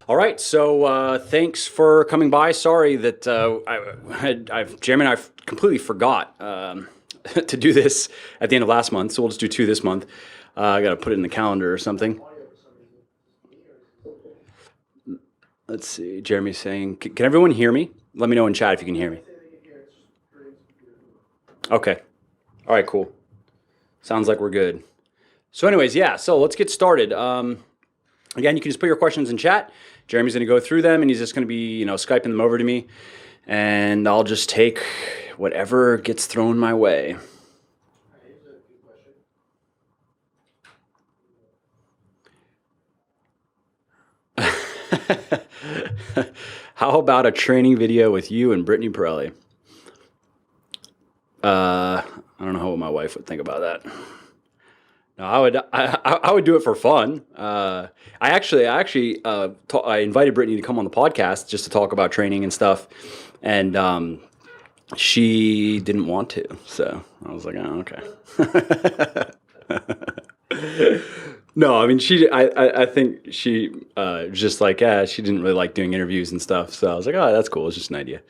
All right, so thanks for coming by. Sorry that Jeremy and I completely forgot to do this at the end of last month, so we'll just do two this month. I got to put it in the calendar or something. Let's see. Jeremy's saying, can everyone hear me? Let me know in chat if you can hear me. Okay. All right, cool. Sounds like we're good. So anyways, yeah, so let's get started. Again, you can just put your questions in chat. Jeremy's going to go through them, and he's just going to be, Skyping them over to me, and I'll just take whatever gets thrown my way. How about a training video with you and Brittany Perillee? I don't know what my wife would think about that. No, I would do it for fun. I invited Brittany to come on the podcast just to talk about training and stuff, and she didn't want to. So I was like, oh, okay. No, I mean, I think she just like, she didn't really like doing interviews and stuff. So I was like, oh, that's cool. It's just an idea.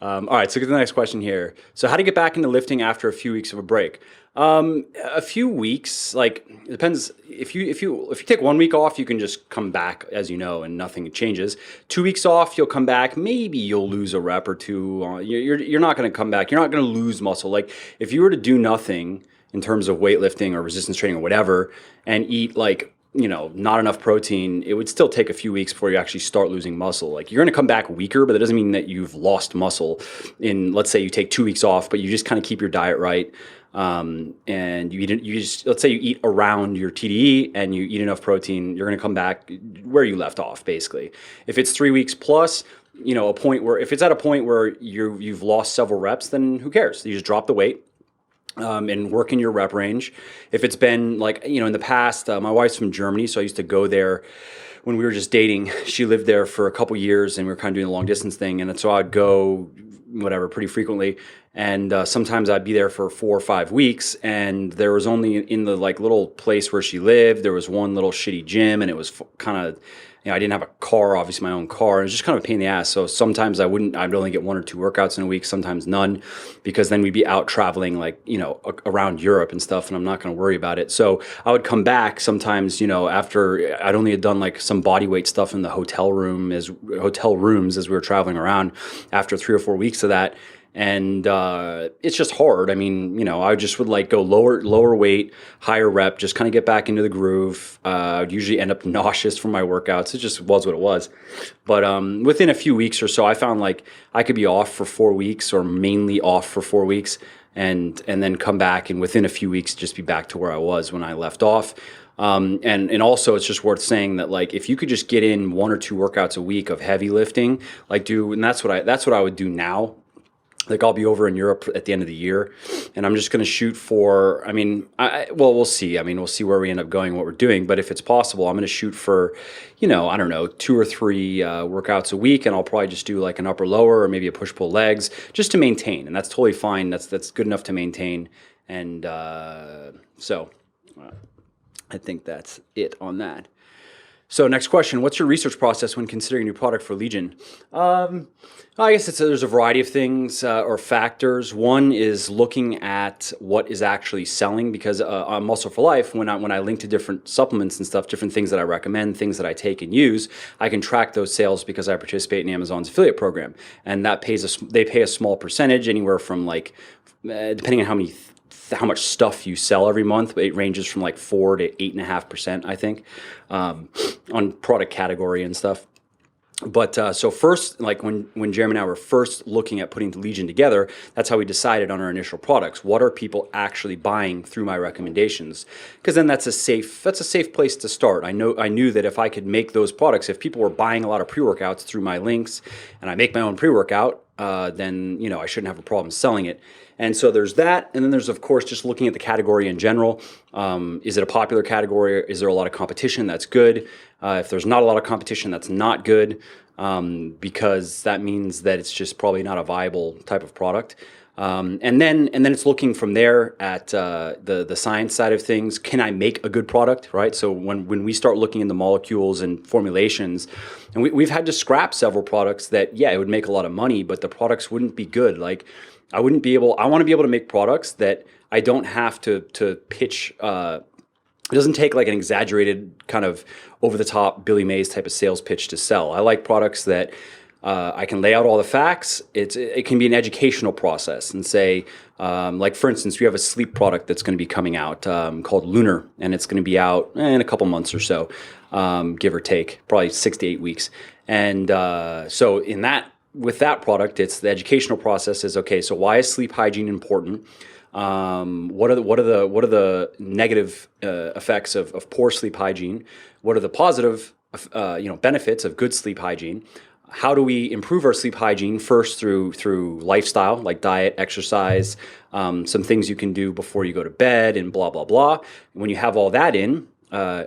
All right, so get to the next question here. So how to get back into lifting after a few weeks of a break? A few weeks, like it depends. If you take 1 week off, you can just come back, as you know, and nothing changes. 2 weeks off, you'll come back. Maybe you'll lose a rep or two. You're not going to come back. You're not going to lose muscle. Like if you were to do nothing in terms of weightlifting or resistance training or whatever, and eat like, not enough protein, it would still take a few weeks before you actually start losing muscle. Like you're going to come back weaker, but that doesn't mean that you've lost muscle in, let's say you take 2 weeks off, but you just kind of keep your diet right. And let's say you eat around your TDE and you eat enough protein, you're going to come back where you left off, basically. If it's 3 weeks plus, if it's at a point where you've lost several reps, then who cares? You just drop the weight. And work in your rep range. If it's been like, in the past, my wife's from Germany, so I used to go there when we were just dating. She lived there for a couple years and we were kind of doing the long distance thing. And so I'd go pretty frequently. And sometimes I'd be there for 4 or 5 weeks. And there was only in the like little place where she lived, there was one little shitty gym, and it was kind of, I didn't have a car, obviously my own car. It was just kind of a pain in the ass. So sometimes I'd only get 1 or 2 workouts in a week, sometimes none, because then we'd be out traveling like, around Europe and stuff, and I'm not going to worry about it. So I would come back sometimes, after I'd only had done like some body weight stuff in the hotel rooms as we were traveling around after 3 or 4 weeks of that. And it's just hard. I mean, I just would like go lower weight, higher rep, just kind of get back into the groove. I'd usually end up nauseous from my workouts. It just was what it was. But within a few weeks or so, I found like I could be off for 4 weeks or mainly off for 4 weeks and then come back, and within a few weeks just be back to where I was when I left off. And also it's just worth saying that like if you could just get in 1 or 2 workouts a week of heavy lifting, and that's what I would do now. Like I'll be over in Europe at the end of the year, and I'm just going to shoot for, we'll see. We'll see where we end up going, what we're doing. But if it's possible, I'm going to shoot for, 2 or 3 workouts a week, and I'll probably just do like an upper lower or maybe a push pull legs just to maintain. And that's totally fine. That's good enough to maintain. And so I think that's it on that. So next question, what's your research process when considering a new product for Legion? I guess there's a variety of things or factors. One is looking at what is actually selling, because on Muscle for Life, when I link to different supplements and stuff, different things that I recommend, things that I take and use, I can track those sales because I participate in Amazon's affiliate program, and that they pay a small percentage, anywhere from like, depending on how much stuff you sell every month. It ranges from like 4 to 8.5%, I think, on product category and stuff. But so first, like when Jeremy and I were first looking at putting the Legion together, that's how we decided on our initial products. What are people actually buying through my recommendations? Because then that's a safe place to start. I knew that if I could make those products, if people were buying a lot of pre-workouts through my links, and I make my own pre-workout, then I shouldn't have a problem selling it. And so there's that, and then there's, of course, just looking at the category in general. Is it a popular category? Is there a lot of competition? That's good. If there's not a lot of competition, that's not good, because that means that it's just probably not a viable type of product. And then it's looking from there at the science side of things. Can I make a good product, right? So when we start looking into molecules and formulations, and we've had to scrap several products that, yeah, it would make a lot of money, but the products wouldn't be good. Like I want to be able to make products that I don't have to pitch. It doesn't take like an exaggerated kind of over the top Billy Mays type of sales pitch to sell. I like products that I can lay out all the facts. It can be an educational process and say, like for instance, we have a sleep product that's going to be coming out called Lunar, and it's going to be out in a couple months or so, give or take, probably 6 to 8 weeks. And so with that product, it's the educational process is okay. So why is sleep hygiene important? What are the negative effects of poor sleep hygiene? What are the positive benefits of good sleep hygiene? How do we improve our sleep hygiene? First through lifestyle, like diet, exercise, some things you can do before you go to bed, and blah blah blah. When you have all that in,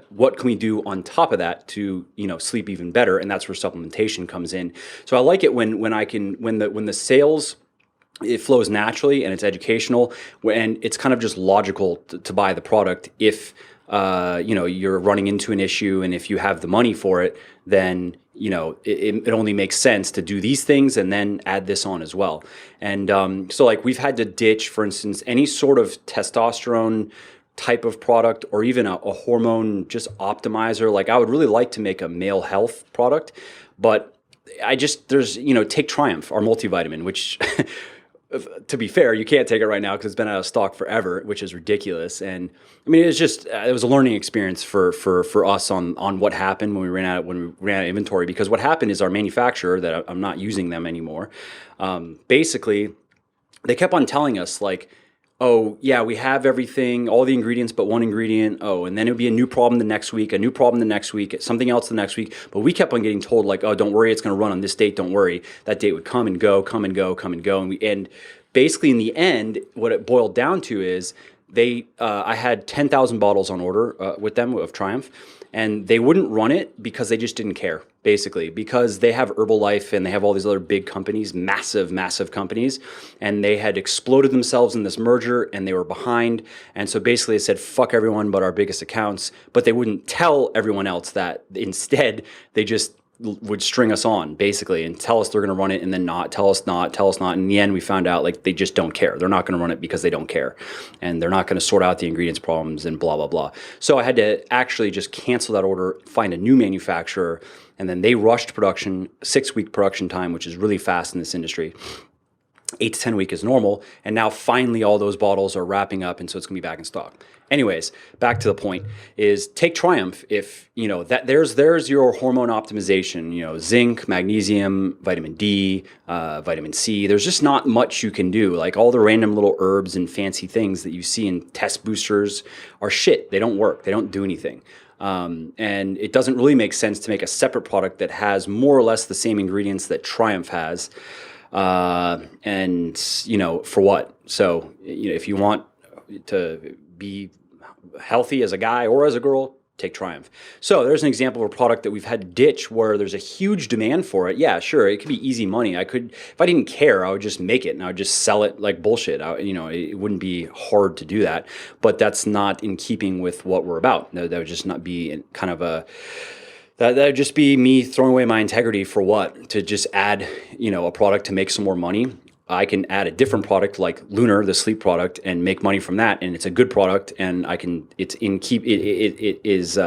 what can we do on top of that to sleep even better? And that's where supplementation comes in. So I like it when the sales, it flows naturally and it's educational, and it's kind of just logical to buy the product if you're running into an issue, and if you have the money for it, then it only makes sense to do these things and then add this on as well. And so like we've had to ditch, for instance, any sort of testosterone type of product or even a hormone just optimizer. Like I would really like to make a male health product, but take Triumph, our multivitamin, which to be fair, you can't take it right now because it's been out of stock forever, which is ridiculous. And I mean, it was a learning experience for us on what happened when we ran out of inventory. Because what happened is our manufacturer, that I'm not using them anymore, basically they kept on telling us like, oh yeah, we have everything, all the ingredients but one ingredient. Oh, and then it would be a new problem the next week, a new problem the next week, something else the next week. But we kept on getting told like, oh, don't worry, it's going to run on this date. Don't worry. That date would come and go, come and go, come and go. And basically in the end, what it boiled down to is I had 10,000 bottles on order with them of Triumph, and they wouldn't run it because they just didn't care, basically, because they have Herbalife and they have all these other big companies, massive companies, and they had exploded themselves in this merger and they were behind. And so basically they said, fuck everyone but our biggest accounts, but they wouldn't tell everyone else that. Instead, they just would string us on basically and tell us they're going to run it and then not tell us not. In the end, we found out like they just don't care. They're not going to run it because they don't care, and they're not going to sort out the ingredients problems and blah blah blah. So I had to actually just cancel that order, find a new manufacturer, and then they rushed production, 6-week production time, which is really fast in this industry. 8 to 10 week is normal, and now finally all those bottles are wrapping up, and so it's gonna be back in stock. Anyways, back to the point is take Triumph. If that there's your hormone optimization, zinc, magnesium, vitamin D, vitamin C. There's just not much you can do. Like all the random little herbs and fancy things that you see in test boosters are shit. They don't work. They don't do anything. And it doesn't really make sense to make a separate product that has more or less the same ingredients that Triumph has. And for what? So if you want to be healthy as a guy or as a girl, take Triumph. So there's an example of a product that we've had to ditch where there's a huge demand for it. Yeah, sure, it could be easy money. If I didn't care, I would just make it and I would just sell it like bullshit. It wouldn't be hard to do that, but that's not in keeping with what we're about. That would just not be kind of that would just be me throwing away my integrity for what? To just add, a product to make some more money. I can add a different product like Lunar, the sleep product, and make money from that. And it's a good product, and it is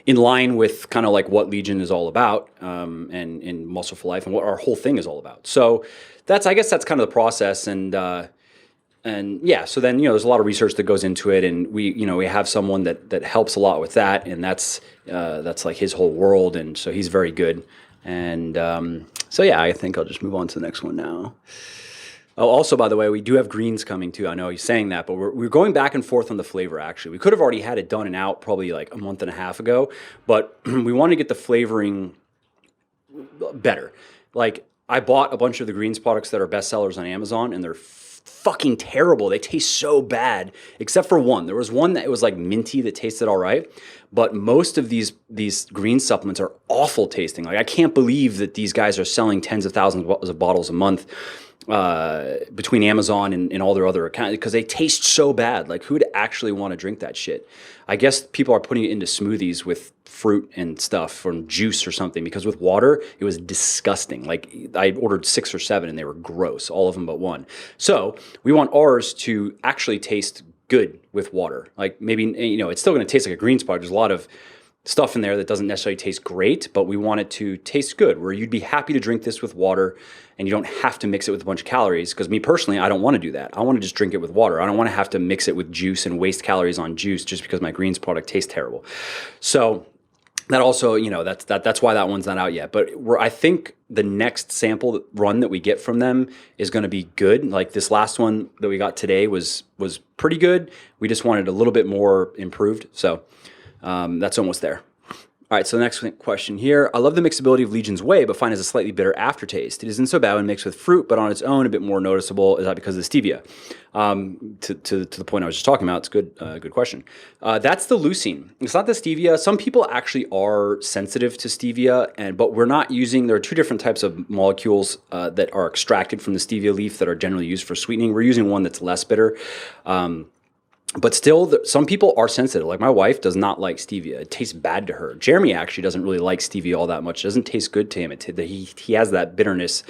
in line with kind of like what Legion is all about, and Muscle for Life, and what our whole thing is all about. So I guess that's kind of the process. And yeah, so then, there's a lot of research that goes into it, and we have someone that helps a lot with that, and that's like his whole world, and so he's very good. And so yeah, I think I'll just move on to the next one now. Oh, also, by the way, we do have greens coming too. I know he's saying that, but we're going back and forth on the flavor, actually. We could have already had it done and out probably like a month and a half ago, but we want to get the flavoring better. Like, I bought a bunch of the greens products that are bestsellers on Amazon, and they're fucking terrible. They taste so bad, except for one. There was one that was like minty that tasted all right, but most of these green supplements are awful tasting. Like, I can't believe that these guys are selling tens of thousands of bottles a month between Amazon and all their other accounts because they taste so bad. Like, who'd actually want to drink that shit? I guess people are putting it into smoothies with fruit and stuff or juice or something, because with water, it was disgusting. Like, I ordered 6 or 7 and they were gross, all of them but one. So we want ours to actually taste good with water. Like, maybe, it's still going to taste like a green spot. There's a lot of stuff in there that doesn't necessarily taste great, but we want it to taste good, where you'd be happy to drink this with water and you don't have to mix it with a bunch of calories. Because me personally, I don't want to do that. I want to just drink it with water. I don't want to have to mix it with juice and waste calories on juice just because my greens product tastes terrible. So that also, that's why that one's not out yet. But I think the next sample run that we get from them is going to be good. Like, this last one that we got today was pretty good. We just wanted a little bit more improved. So that's almost there. All right, so the next question here. I love the mixability of Legion's Whey, but find it has a slightly bitter aftertaste. It isn't so bad when mixed with fruit, but on its own, a bit more noticeable. Is that because of the stevia? To the point I was just talking about, it's good question. That's the leucine. It's not the stevia. Some people actually are sensitive to stevia, but we're not using, there are 2 different types of molecules that are extracted from the stevia leaf that are generally used for sweetening. We're using one that's less bitter. But still, some people are sensitive. Like, my wife does not like stevia. It tastes bad to her. Jeremy actually doesn't really like stevia all that much. It doesn't taste good to him. He has that bitterness.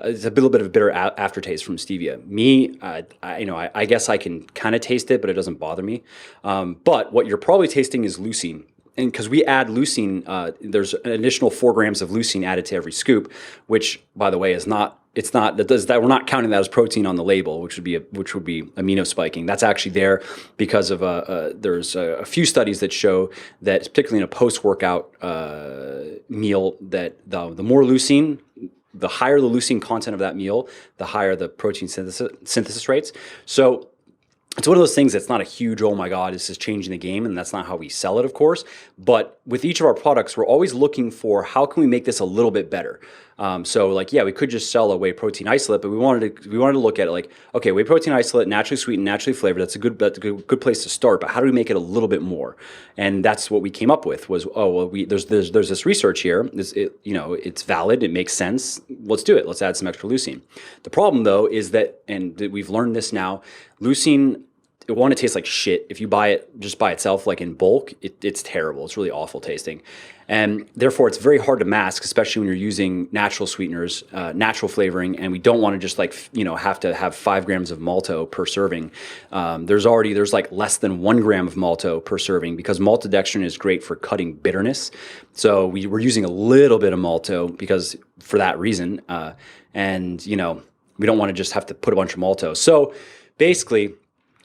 It's a little bit of a bitter aftertaste from stevia. Me, I guess I can kind of taste it, but it doesn't bother me. But what you're probably tasting is leucine. And because we add leucine, there's an additional 4 grams of leucine added to every scoop, which, by the way, is not. It's not that we're not counting that as protein on the label, which would be amino spiking. That's actually there because of there's a few studies that show that, particularly in a post-workout meal, that the more leucine, the higher the leucine content of that meal, the higher the protein synthesis rates. So it's one of those things that's not a huge, oh my God, this is changing the game, and that's not how we sell it, of course. But with each of our products, we're always looking for how can we make this a little bit better. So, like, yeah, we could just sell a whey protein isolate, but we wanted to look at it like, okay, whey protein isolate, naturally sweetened, naturally flavored. That's a good place to start. But how do we make it a little bit more? And that's what we came up with was, there's this research here. It's valid. It makes sense. Let's do it. Let's add some extra leucine. The problem, though, is that, and we've learned this now, leucine, it tastes like shit. If you buy it just by itself, like in bulk, it's terrible. It's really awful tasting. And therefore, it's very hard to mask, especially when you're using natural sweeteners, natural flavoring, and we don't want to just have to have 5 grams of malto per serving. There's like less than 1 gram of malto per serving, because maltodextrin is great for cutting bitterness. So we're using a little bit of malto because for that reason, and we don't want to just have to put a bunch of malto. So basically,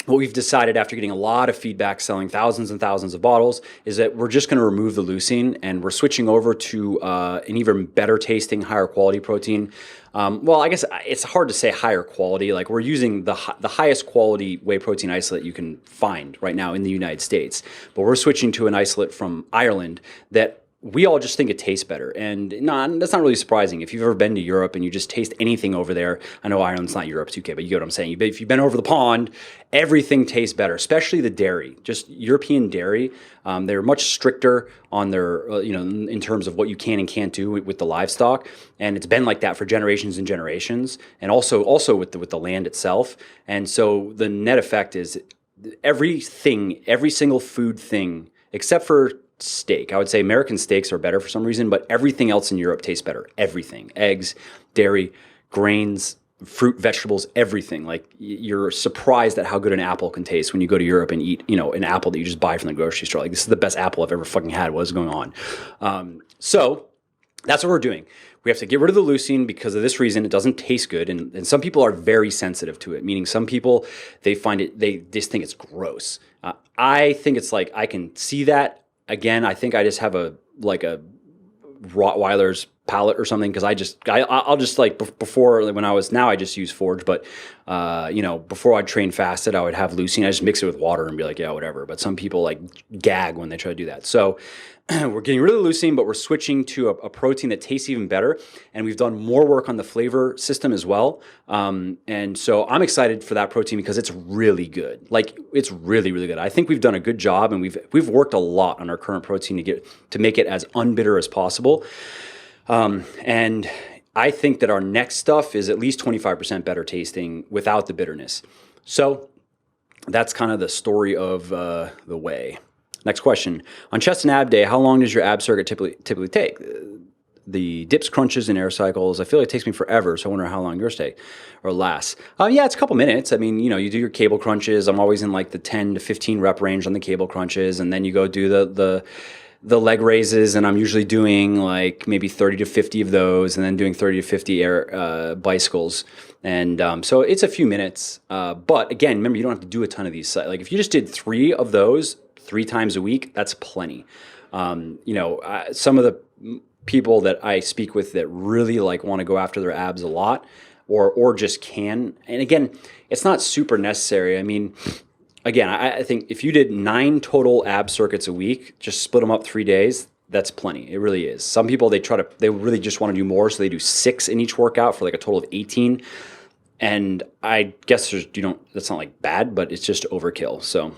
what we've decided after getting a lot of feedback selling thousands and thousands of bottles is that we're just going to remove the leucine, and we're switching over to an even better tasting, higher quality protein. Well, I guess it's hard to say higher quality. Like, we're using the highest quality whey protein isolate you can find right now in the United States, but we're switching to an isolate from Ireland that we all just think it tastes better. And that's not really surprising. If you've ever been to Europe and you just taste anything over there, I know Ireland's not Europe, it's UK, but you get what I'm saying. If you've been over the pond, everything tastes better, especially the dairy. Just European dairy, they're much stricter on their, in terms of what you can and can't do with the livestock. And it's been like that for generations and generations, and also with the land itself. And so the net effect is every single food thing, except for steak. I would say American steaks are better for some reason, but everything else in Europe tastes better. Everything. Eggs, dairy, grains, fruit, vegetables, everything. Like, you're surprised at how good an apple can taste when you go to Europe and eat, an apple that you just buy from the grocery store. Like, this is the best apple I've ever fucking had. What is going on? So that's what we're doing. We have to get rid of the leucine because of this reason. It doesn't taste good. And some people are very sensitive to it, meaning some people, they just think it's gross. I think it's like, I can see that. Again, I think I just have a Rottweiler's palate or something, because I'll just like before, when I just use Forge, but before I train fasted, I would have leucine. I just mix it with water and be like, yeah, whatever. But some people like gag when they try to do that. So we're getting rid of the leucine, but we're switching to a protein that tastes even better. And we've done more work on the flavor system as well. And so I'm excited for that protein because it's really good. Like, it's really, really good. I think we've done a good job, and we've worked a lot on our current protein to make it as unbitter as possible. And I think that our next stuff is at least 25% better tasting without the bitterness. So that's kind of the story of the Whey. Next question. On chest and ab day, how long does your ab circuit typically take? The dips, crunches, and air cycles, I feel like it takes me forever, so I wonder how long yours take or lasts. Yeah, it's a couple minutes. I mean, you do your cable crunches. I'm always in like the 10 to 15 rep range on the cable crunches, and then you go do the leg raises, and I'm usually doing like maybe 30 to 50 of those, and then doing 30 to 50 air bicycles. And so it's a few minutes. But again, remember, you don't have to do a ton of these. Like if you just did 3 of those 3 times a week, that's plenty. Some of the people that I speak with that really like want to go after their abs a lot, or just can. And again, it's not super necessary. I mean, again, I think if you did 9 total ab circuits a week, just split them up 3 days, that's plenty. It really is. Some people, they really just want to do more, so they do 6 in each workout for like a total of 18. And I guess that's not like bad, but it's just overkill. So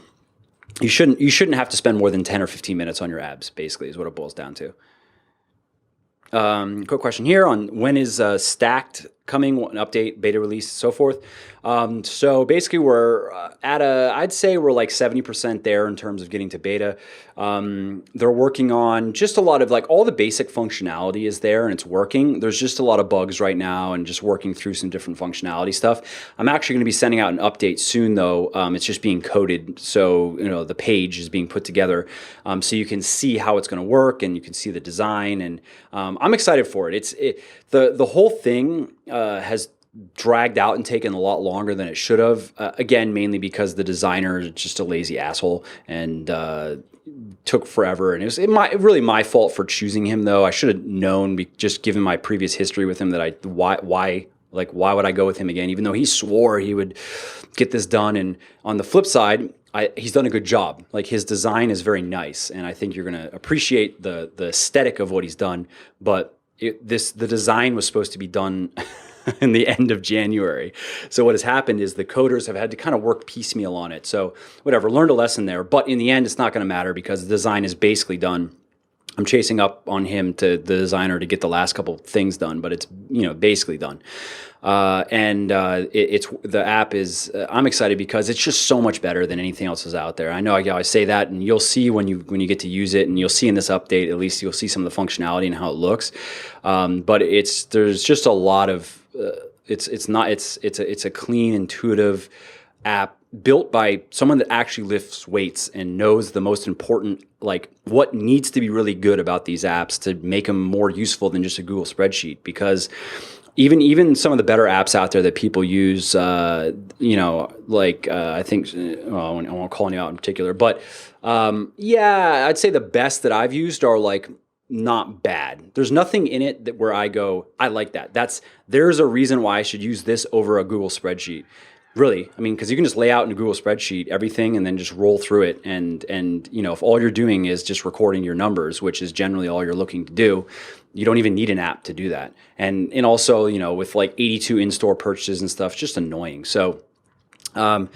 you shouldn't have to spend more than 10 or 15 minutes on your abs, basically, is what it boils down to. Quick question here on when is Stacked coming, an update, beta release, so forth. So basically we're I'd say we're like 70% there in terms of getting to beta. They're working on just a lot of like all the basic functionality is there and it's working. There's just a lot of bugs right now and just working through some different functionality stuff. I'm actually going to be sending out an update soon though. It's just being coded. So, the page is being put together. So you can see how it's going to work and you can see the design and I'm excited for it. The whole thing has dragged out and taken a lot longer than it should have. Again, mainly because the designer is just a lazy asshole and took forever. And it was really my fault for choosing him, though. I should have known, just given my previous history with him, that why would I go with him again? Even though he swore he would get this done. And on the flip side, he's done a good job. Like his design is very nice, and I think you're going to appreciate the aesthetic of what he's done. But the design was supposed to be done in the end of January. So what has happened is the coders have had to kind of work piecemeal on it. So whatever, learned a lesson there. But in the end, it's not going to matter because the design is basically done. I'm chasing up on him to the designer to get the last couple things done, but it's basically done. It's the app is I'm excited because it's just so much better than anything else is out there. I know I always say that, and you'll see when you get to use it, and you'll see in this update at least you'll see some of the functionality and how it looks. But there's just a lot of it's a clean, intuitive app built by someone that actually lifts weights and knows the most important, like what needs to be really good about these apps to make them more useful than just a Google spreadsheet. Because even some of the better apps out there that people use, I think, I won't call any out in particular, but I'd say the best that I've used are like not bad. There's nothing in it where I go, I like that. There's a reason why I should use this over a Google spreadsheet. Really, I mean, because you can just lay out in a Google spreadsheet everything and then just roll through it. And if all you're doing is just recording your numbers, which is generally all you're looking to do, you don't even need an app to do that. And also, with like 82 in-store purchases and stuff, just annoying. So I'm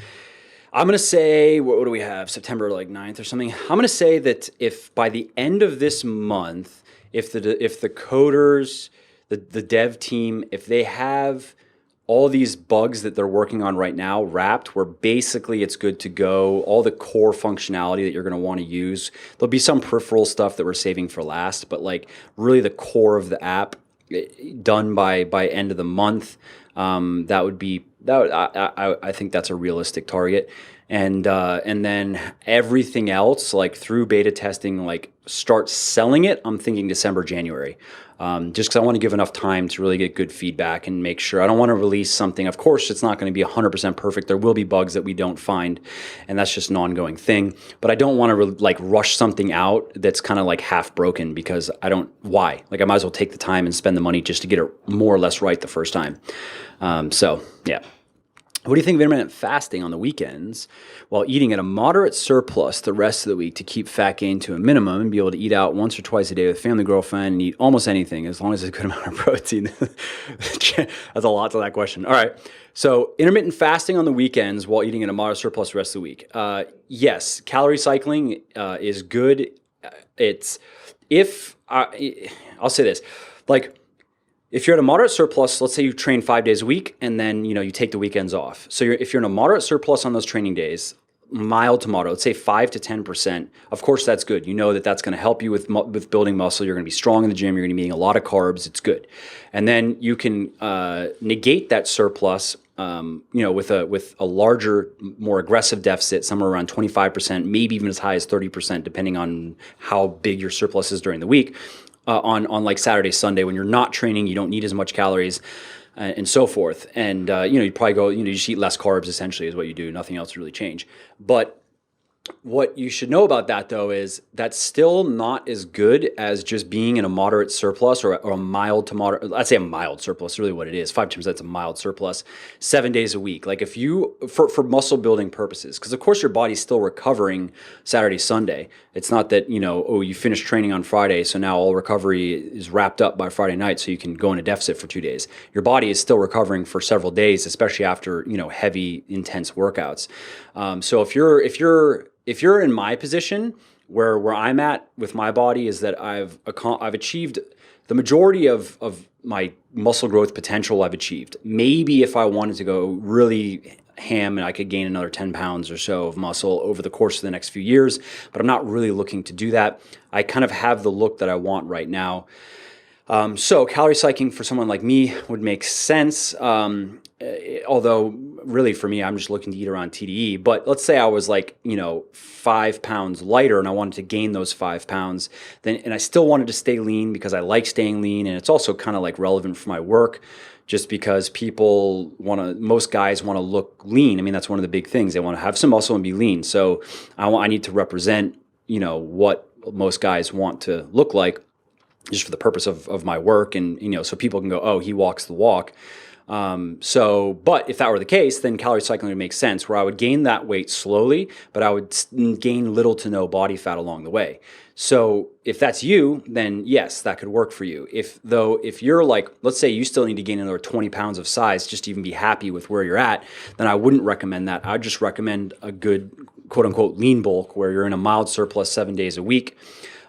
going to say, what do we have? September like 9th or something. I'm going to say that if by the end of this month, if the coders, the dev team, if they have all these bugs that they're working on right now wrapped, where basically it's good to go, all the core functionality that you're going to want to use. There'll be some peripheral stuff that we're saving for last, but like really the core of the app done by end of the month. I think that's a realistic target. And then everything else, like through beta testing, like start selling it, I'm thinking December, January. Just because I want to give enough time to really get good feedback and make sure. I don't want to release something. Of course, it's not going to be 100% perfect. There will be bugs that we don't find, and that's just an ongoing thing. But I don't want to rush something out that's kind of like half broken because why? Like I might as well take the time and spend the money just to get it more or less right the first time. Yeah. What do you think of intermittent fasting on the weekends while eating at a moderate surplus the rest of the week to keep fat gain to a minimum and be able to eat out once or twice a day with family, girlfriend, and eat almost anything as long as there's a good amount of protein? That's a lot to that question. All right. So intermittent fasting on the weekends while eating at a moderate surplus the rest of the week. Yes, calorie cycling is good. I'll say this, like, if you're at a moderate surplus, let's say you train 5 days a week and then, you take the weekends off. So if you're in a moderate surplus on those training days, mild to moderate, let's say 5 to 10%, of course that's good. You know that that's going to help you with building muscle. You're going to be strong in the gym. You're going to be eating a lot of carbs. It's good. And then you can negate that surplus with a larger, more aggressive deficit, somewhere around 25%, maybe even as high as 30%, depending on how big your surplus is during the week. On like Saturday, Sunday, when you're not training, you don't need as much calories and so forth. And, you probably go, you just eat less carbs essentially is what you do. Nothing else would really change. But what you should know about that, though, is that's still not as good as just being in a moderate surplus or a mild to moderate. I'd say a mild surplus is really what it is. 5% that's a mild surplus, 7 days a week. Like if you, for muscle building purposes, because of course your body's still recovering Saturday, Sunday. It's not that, you finished training on Friday, so now all recovery is wrapped up by Friday night, so you can go in a deficit for 2 days. Your body is still recovering for several days, especially after, heavy, intense workouts. So if you're in my position, where I'm at with my body is that I've achieved the majority of my muscle growth potential. I've achieved. Maybe if I wanted to go really ham and I could gain another 10 pounds or so of muscle over the course of the next few years, but I'm not really looking to do that. I kind of have the look that I want right now. So calorie cycling for someone like me would make sense. Although really for me, I'm just looking to eat around TDE. But let's say I was like, 5 pounds lighter and I wanted to gain those 5 pounds, and I still wanted to stay lean because I like staying lean. And it's also kind of like relevant for my work just because most guys want to look lean. I mean, that's one of the big things. They want to have some muscle and be lean. So I need to represent, what most guys want to look like, just for the purpose of my work and, so people can go, oh, he walks the walk. But if that were the case, then calorie cycling would make sense where I would gain that weight slowly, but I would gain little to no body fat along the way. So if that's you, then yes, that could work for you. If you're like, let's say you still need to gain another 20 pounds of size just to even be happy with where you're at, then I wouldn't recommend that. I'd just recommend a good quote unquote lean bulk where you're in a mild surplus 7 days a week.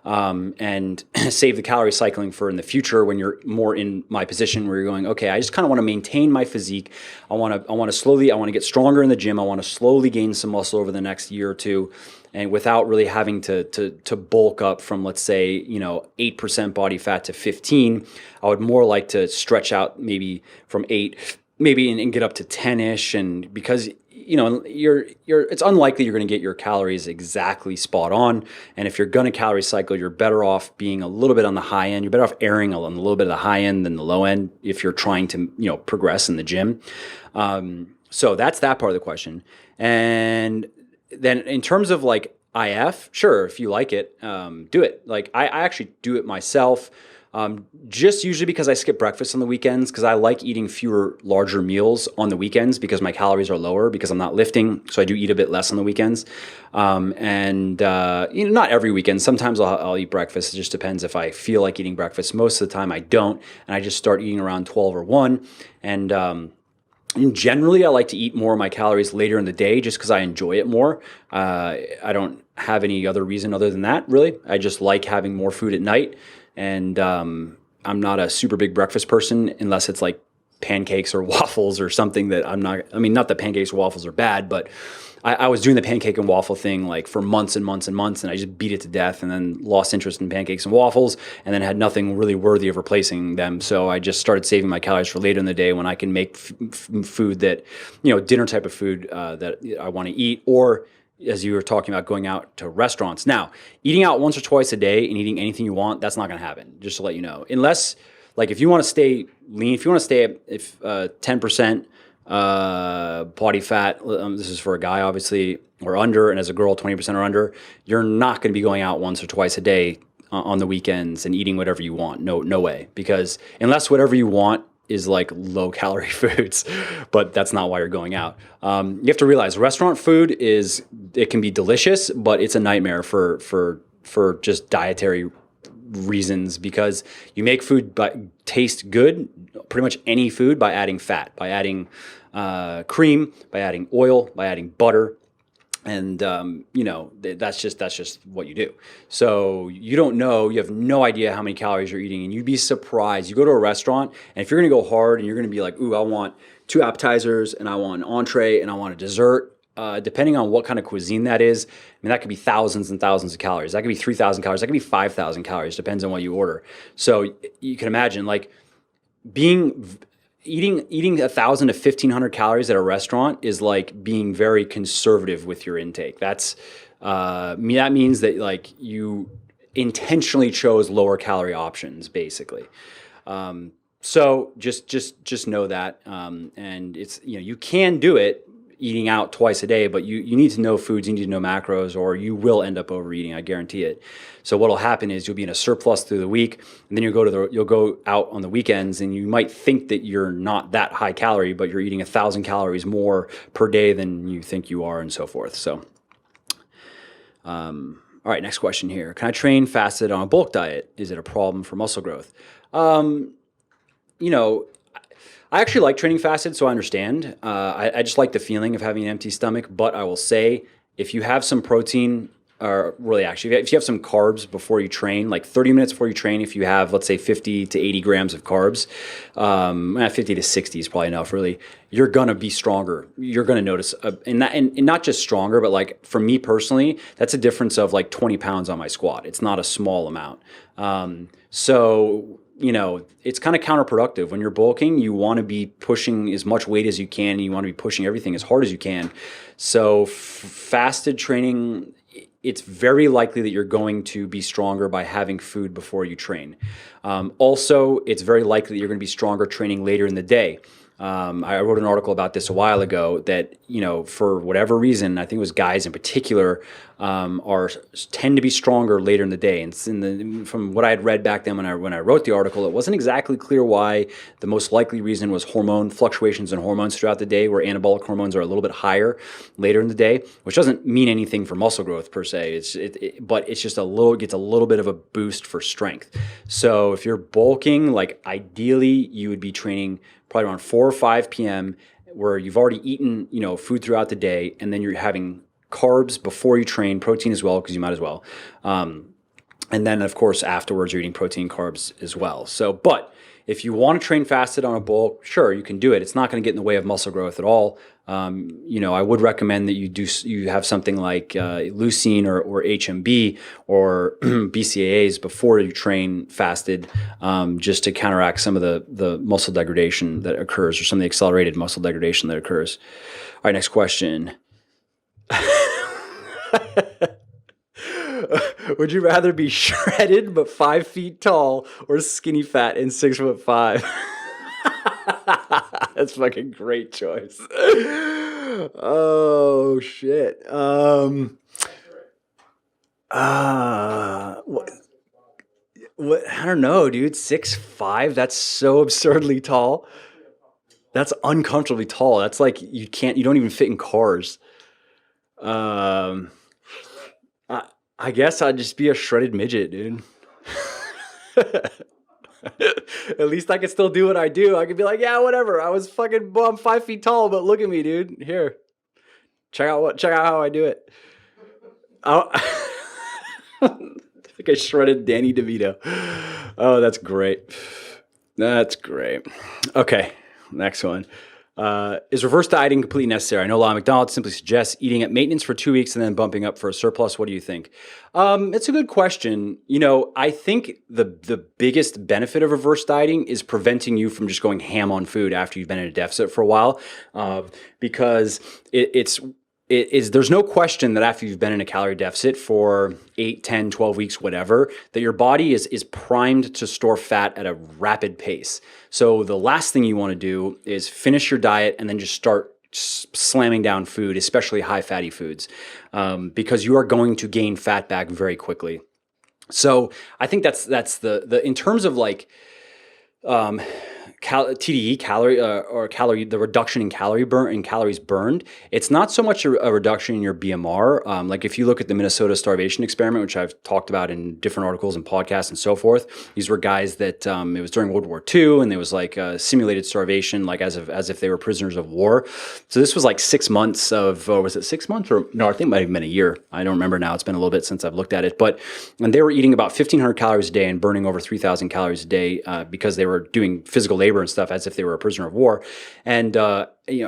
And save the calorie cycling for in the future when you're more in my position where you're going, okay, I just kind of want to maintain my physique. I want to get stronger in the gym. I want to slowly gain some muscle over the next year or two, and without really having to bulk up from, let's say, 8% body fat to 15. I would more like to stretch out maybe from 8, maybe and get up to 10-ish, and because it's unlikely you're going to get your calories exactly spot on. And if you're going to calorie cycle, you're better off being a little bit on the high end. You're better off erring on a little bit of the high end than the low end if you're trying to, progress in the gym. So that's that part of the question. And then in terms of like IF, sure, if you like it, do it. Like I actually do it myself. Just usually because I skip breakfast on the weekends because I like eating fewer, larger meals on the weekends because my calories are lower because I'm not lifting. So I do eat a bit less on the weekends. Not every weekend. Sometimes I'll eat breakfast. It just depends if I feel like eating breakfast. Most of the time I don't. And I just start eating around 12 or 1. And generally, I like to eat more of my calories later in the day just because I enjoy it more. I don't have any other reason other than that, really. I just like having more food at night. And I'm not a super big breakfast person unless it's like pancakes or waffles or something that not that pancakes or waffles are bad, but I was doing the pancake and waffle thing like for months and months and months, and I just beat it to death and then lost interest in pancakes and waffles and then had nothing really worthy of replacing them. So I just started saving my calories for later in the day when I can make food that, dinner type of food that I want to eat, or as you were talking about, going out to restaurants. Now, eating out once or twice a day and eating anything you want, that's not going to happen, just to let you know. Unless, like, if you want to stay lean, if you want to stay at 10% body fat, this is for a guy, obviously, or under, and as a girl, 20% or under, you're not going to be going out once or twice a day on the weekends and eating whatever you want. No way. Because unless whatever you want is like low calorie foods, but that's not why you're going out. You have to realize restaurant food it can be delicious, but it's a nightmare for just dietary reasons, because you make food taste good, pretty much any food, by adding fat, by adding cream, by adding oil, by adding butter. And that's just what you do. So you don't know, you have no idea how many calories you're eating, and you'd be surprised. You go to a restaurant, and if you're going to go hard and you're going to be like, ooh, I want 2 appetizers and I want an entree and I want a dessert. Depending on what kind of cuisine that is, I mean, that could be thousands and thousands of calories. That could be 3,000 calories. That could be 5,000 calories. Depends on what you order. So you can imagine, like, eating 1,000 to 1,500 calories at a restaurant is like being very conservative with your intake. That means that, like, you intentionally chose lower calorie options, basically. So just know that, and it's, you can do it eating out twice a day, but you need to know foods, you need to know macros, or you will end up overeating. I guarantee it. So what'll happen is you'll be in a surplus through the week, and then you'll go out on the weekends, and you might think that you're not that high calorie, but you're eating 1,000 calories more per day than you think you are, and so forth. So, all right, next question here. Can I train fasted on a bulk diet? Is it a problem for muscle growth? I actually like training fasted, so I understand. I just like the feeling of having an empty stomach, but I will say, if you have some protein, or really actually, if you have some carbs before you train, like 30 minutes before you train, if you have, let's say, 50 to 80 grams of carbs, 50 to 60 is probably enough, really, you're going to be stronger. You're going to notice, and not just stronger, but, like, for me personally, that's a difference of like 20 pounds on my squat. It's not a small amount. So it's kind of counterproductive. When you're bulking, you want to be pushing as much weight as you can, and you want to be pushing everything as hard as you can. So fasted training, it's very likely that you're going to be stronger by having food before you train. Also, it's very likely that you're going to be stronger training later in the day. I wrote an article about this a while ago that, for whatever reason, I think it was guys in particular, tend to be stronger later in the day. And from what I had read back then when I wrote the article, it wasn't exactly clear why. The most likely reason was hormone fluctuations in hormones throughout the day, where anabolic hormones are a little bit higher later in the day, which doesn't mean anything for muscle growth per se. But it's just gets a little bit of a boost for strength. So if you're bulking, like, ideally you would be training probably around 4 or 5 p.m., where you've already eaten, food throughout the day, and then you're having carbs before you train, protein as well, because you might as well. And then, of course, afterwards, you're eating protein, carbs as well. So, but if you want to train fasted on a bulk, sure, you can do it. It's not going to get in the way of muscle growth at all. I would recommend that you have something like Leucine or HMB or BCAAs before you train fasted, just to counteract some of the muscle degradation that occurs, or some of the accelerated muscle degradation that occurs. All right, next question. Would you rather be shredded but 5 feet tall, or skinny fat and 6'5"? That's fucking great choice. Oh shit. What? I don't know, dude. 6'5"? That's so absurdly tall. That's uncomfortably tall. That's like you don't even fit in cars. I guess I'd just be a shredded midget, dude. At least I could still do what I do. I could be like, yeah, whatever. I'm 5 feet tall, but look at me, dude. Here, check out how I do it. Like a shredded Danny DeVito. Oh, that's great. That's great. Okay, next one. Is reverse dieting completely necessary? I know a lot of McDonald's simply suggests eating at maintenance for 2 weeks and then bumping up for a surplus. What do you think? It's a good question. I think the biggest benefit of reverse dieting is preventing you from just going ham on food after you've been in a deficit for a while, because there's no question that after you've been in a calorie deficit for 8, 10, 12 weeks, whatever, that your body is primed to store fat at a rapid pace. So the last thing you want to do is finish your diet and then just start slamming down food, especially high fatty foods, because you are going to gain fat back very quickly. So I think that's the in terms of like TDE, the reduction in calories burned. It's not so much a reduction in your BMR. Like if you look at the Minnesota starvation experiment, which I've talked about in different articles and podcasts and so forth, these were guys that it was during World War II, and there was like simulated starvation, like as if they were prisoners of war. So this was like 6 months of, was it 6 months or no? I think it might have been a year. I don't remember now. It's been a little bit since I've looked at it, and they were eating about 1,500 calories a day and burning over 3,000 calories a day because they were doing physical labor and stuff as if they were a prisoner of war. And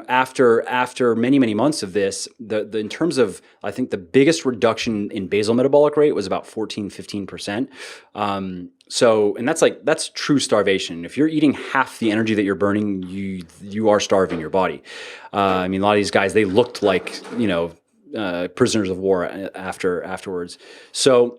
after many months of this, in terms of, I think the biggest reduction in basal metabolic rate was about 15%. So, and that's true starvation. If you're eating half the energy that you're burning, you are starving your body. I mean, a lot of these guys, they looked like prisoners of war afterwards. So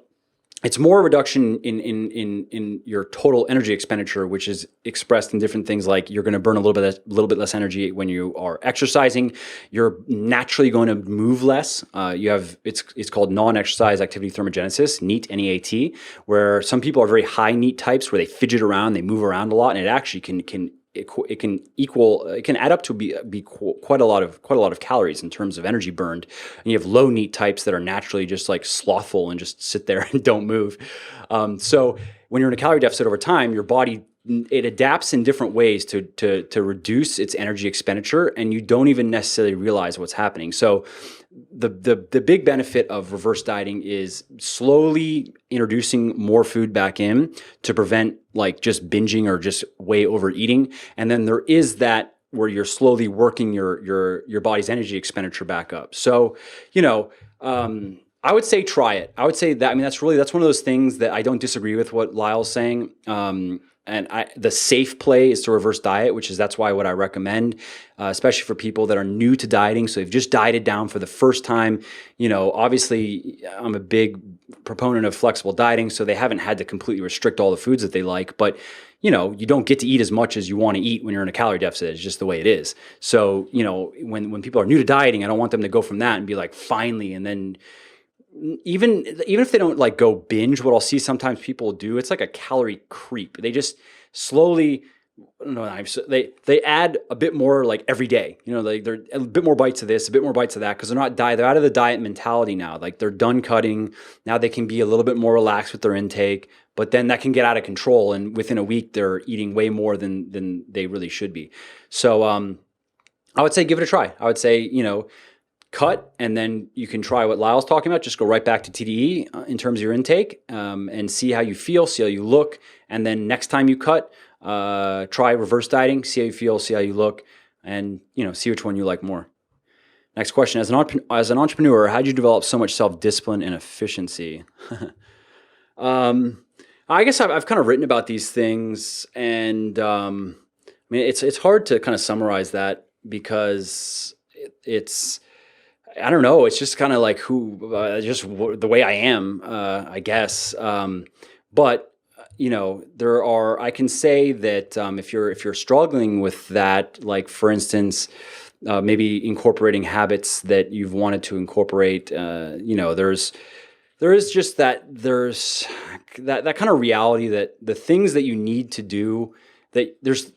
it's more a reduction in your total energy expenditure, which is expressed in different things like you're going to burn a little bit less energy when you are exercising. You're naturally going to move less. It's called non-exercise activity thermogenesis, NEAT, N-E-A-T, where some people are very high NEAT types where they fidget around, they move around a lot, and it actually can add up to be quite a lot of calories in terms of energy burned. And you have low NEAT types that are naturally just like slothful and just sit there and don't move. So when you're in a calorie deficit over time, your body, it adapts in different ways to reduce its energy expenditure, and you don't even necessarily realize what's happening. So the big benefit of reverse dieting is slowly introducing more food back in to prevent like just binging or just way overeating. And then there is that where you're slowly working your body's energy expenditure back up. So, I would say try it. I would say that, I mean, that's one of those things that I don't disagree with what Lyle's saying. The safe play is to reverse diet, that's why what I recommend, especially for people that are new to dieting. So they've just dieted down for the first time. Obviously I'm a big proponent of flexible dieting, so they haven't had to completely restrict all the foods that they like, but you don't get to eat as much as you want to eat when you're in a calorie deficit. It's just the way it is. So, when people are new to dieting, I don't want them to go from that and be like, finally, and then even if they don't like go binge, what I'll see sometimes people do, it's like a calorie creep. They just slowly, they add a bit more like every day. They're a bit more bites of this, a bit more bites of that, because they're out of the diet mentality now. Like they're done cutting. Now they can be a little bit more relaxed with their intake, but then that can get out of control. And within a week, they're eating way more than they really should be. So I would say give it a try. I would say, cut, and then you can try what Lyle's talking about. Just go right back to TDE in terms of your intake, and see how you feel, see how you look. And then next time you cut, try reverse dieting, see how you feel, see how you look, and see which one you like more. Next question: as an entrepreneur, how did you develop so much self-discipline and efficiency? I guess I've kind of written about these things, and it's hard to kind of summarize that because it's. I don't know. It's just kind of like the way I am, I guess. But I can say that if you're struggling with that, like for instance, maybe incorporating habits that you've wanted to incorporate, there is just there's that kind of reality that the things that you need to do, that there's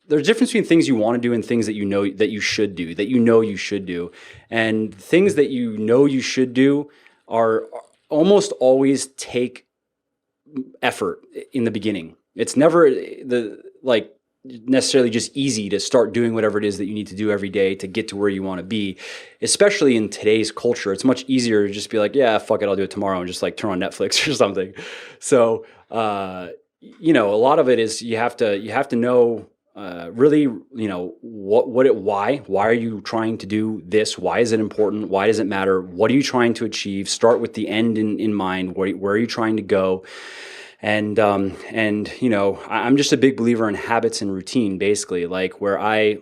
a difference between things you want to do and things that that you should do, you should do. And things that you should do are almost always take effort in the beginning. It's never necessarily just easy to start doing whatever it is that you need to do every day to get to where you want to be. Especially in today's culture, it's much easier to just be like, yeah, fuck it, I'll do it tomorrow, and just like turn on Netflix or something. So, a lot of it is you have to know. Really, why are you trying to do this? Why is it important? Why does it matter? What are you trying to achieve? Start with the end in mind. Where are you trying to go? And I'm just a big believer in habits and routine, basically, like where I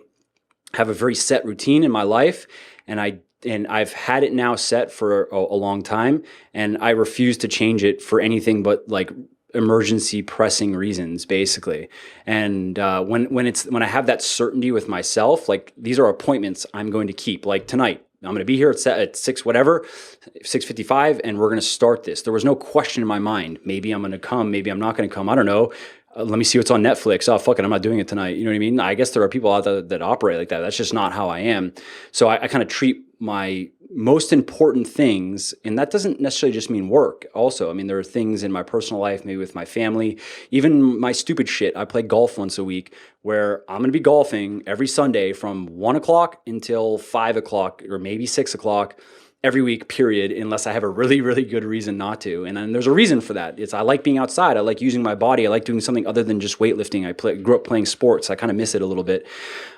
have a very set routine in my life, and I've had it now set for a long time, and I refuse to change it for anything but like emergency pressing reasons, basically. And when I have that certainty with myself, like these are appointments I'm going to keep. Like tonight, I'm going to be here at 6:55, and we're going to start this. There was no question in my mind. Maybe I'm going to come, maybe I'm not going to come. I don't know. let me see what's on Netflix. Oh, fuck it, I'm not doing it tonight. You know what I mean? I guess there are people out there that operate like that. That's just not how I am. So I kind of treat my most important things, and that doesn't necessarily just mean work. Also, I mean, there are things in my personal life, maybe with my family, even my stupid shit. I play golf once a week, where I'm going to be golfing every Sunday from 1 o'clock until 5 o'clock or maybe 6 o'clock every week, period, unless I have a really, really good reason not to. And then there's a reason for that. I like being outside. I like using my body. I like doing something other than just weightlifting. I grew up playing sports. I kind of miss it a little bit.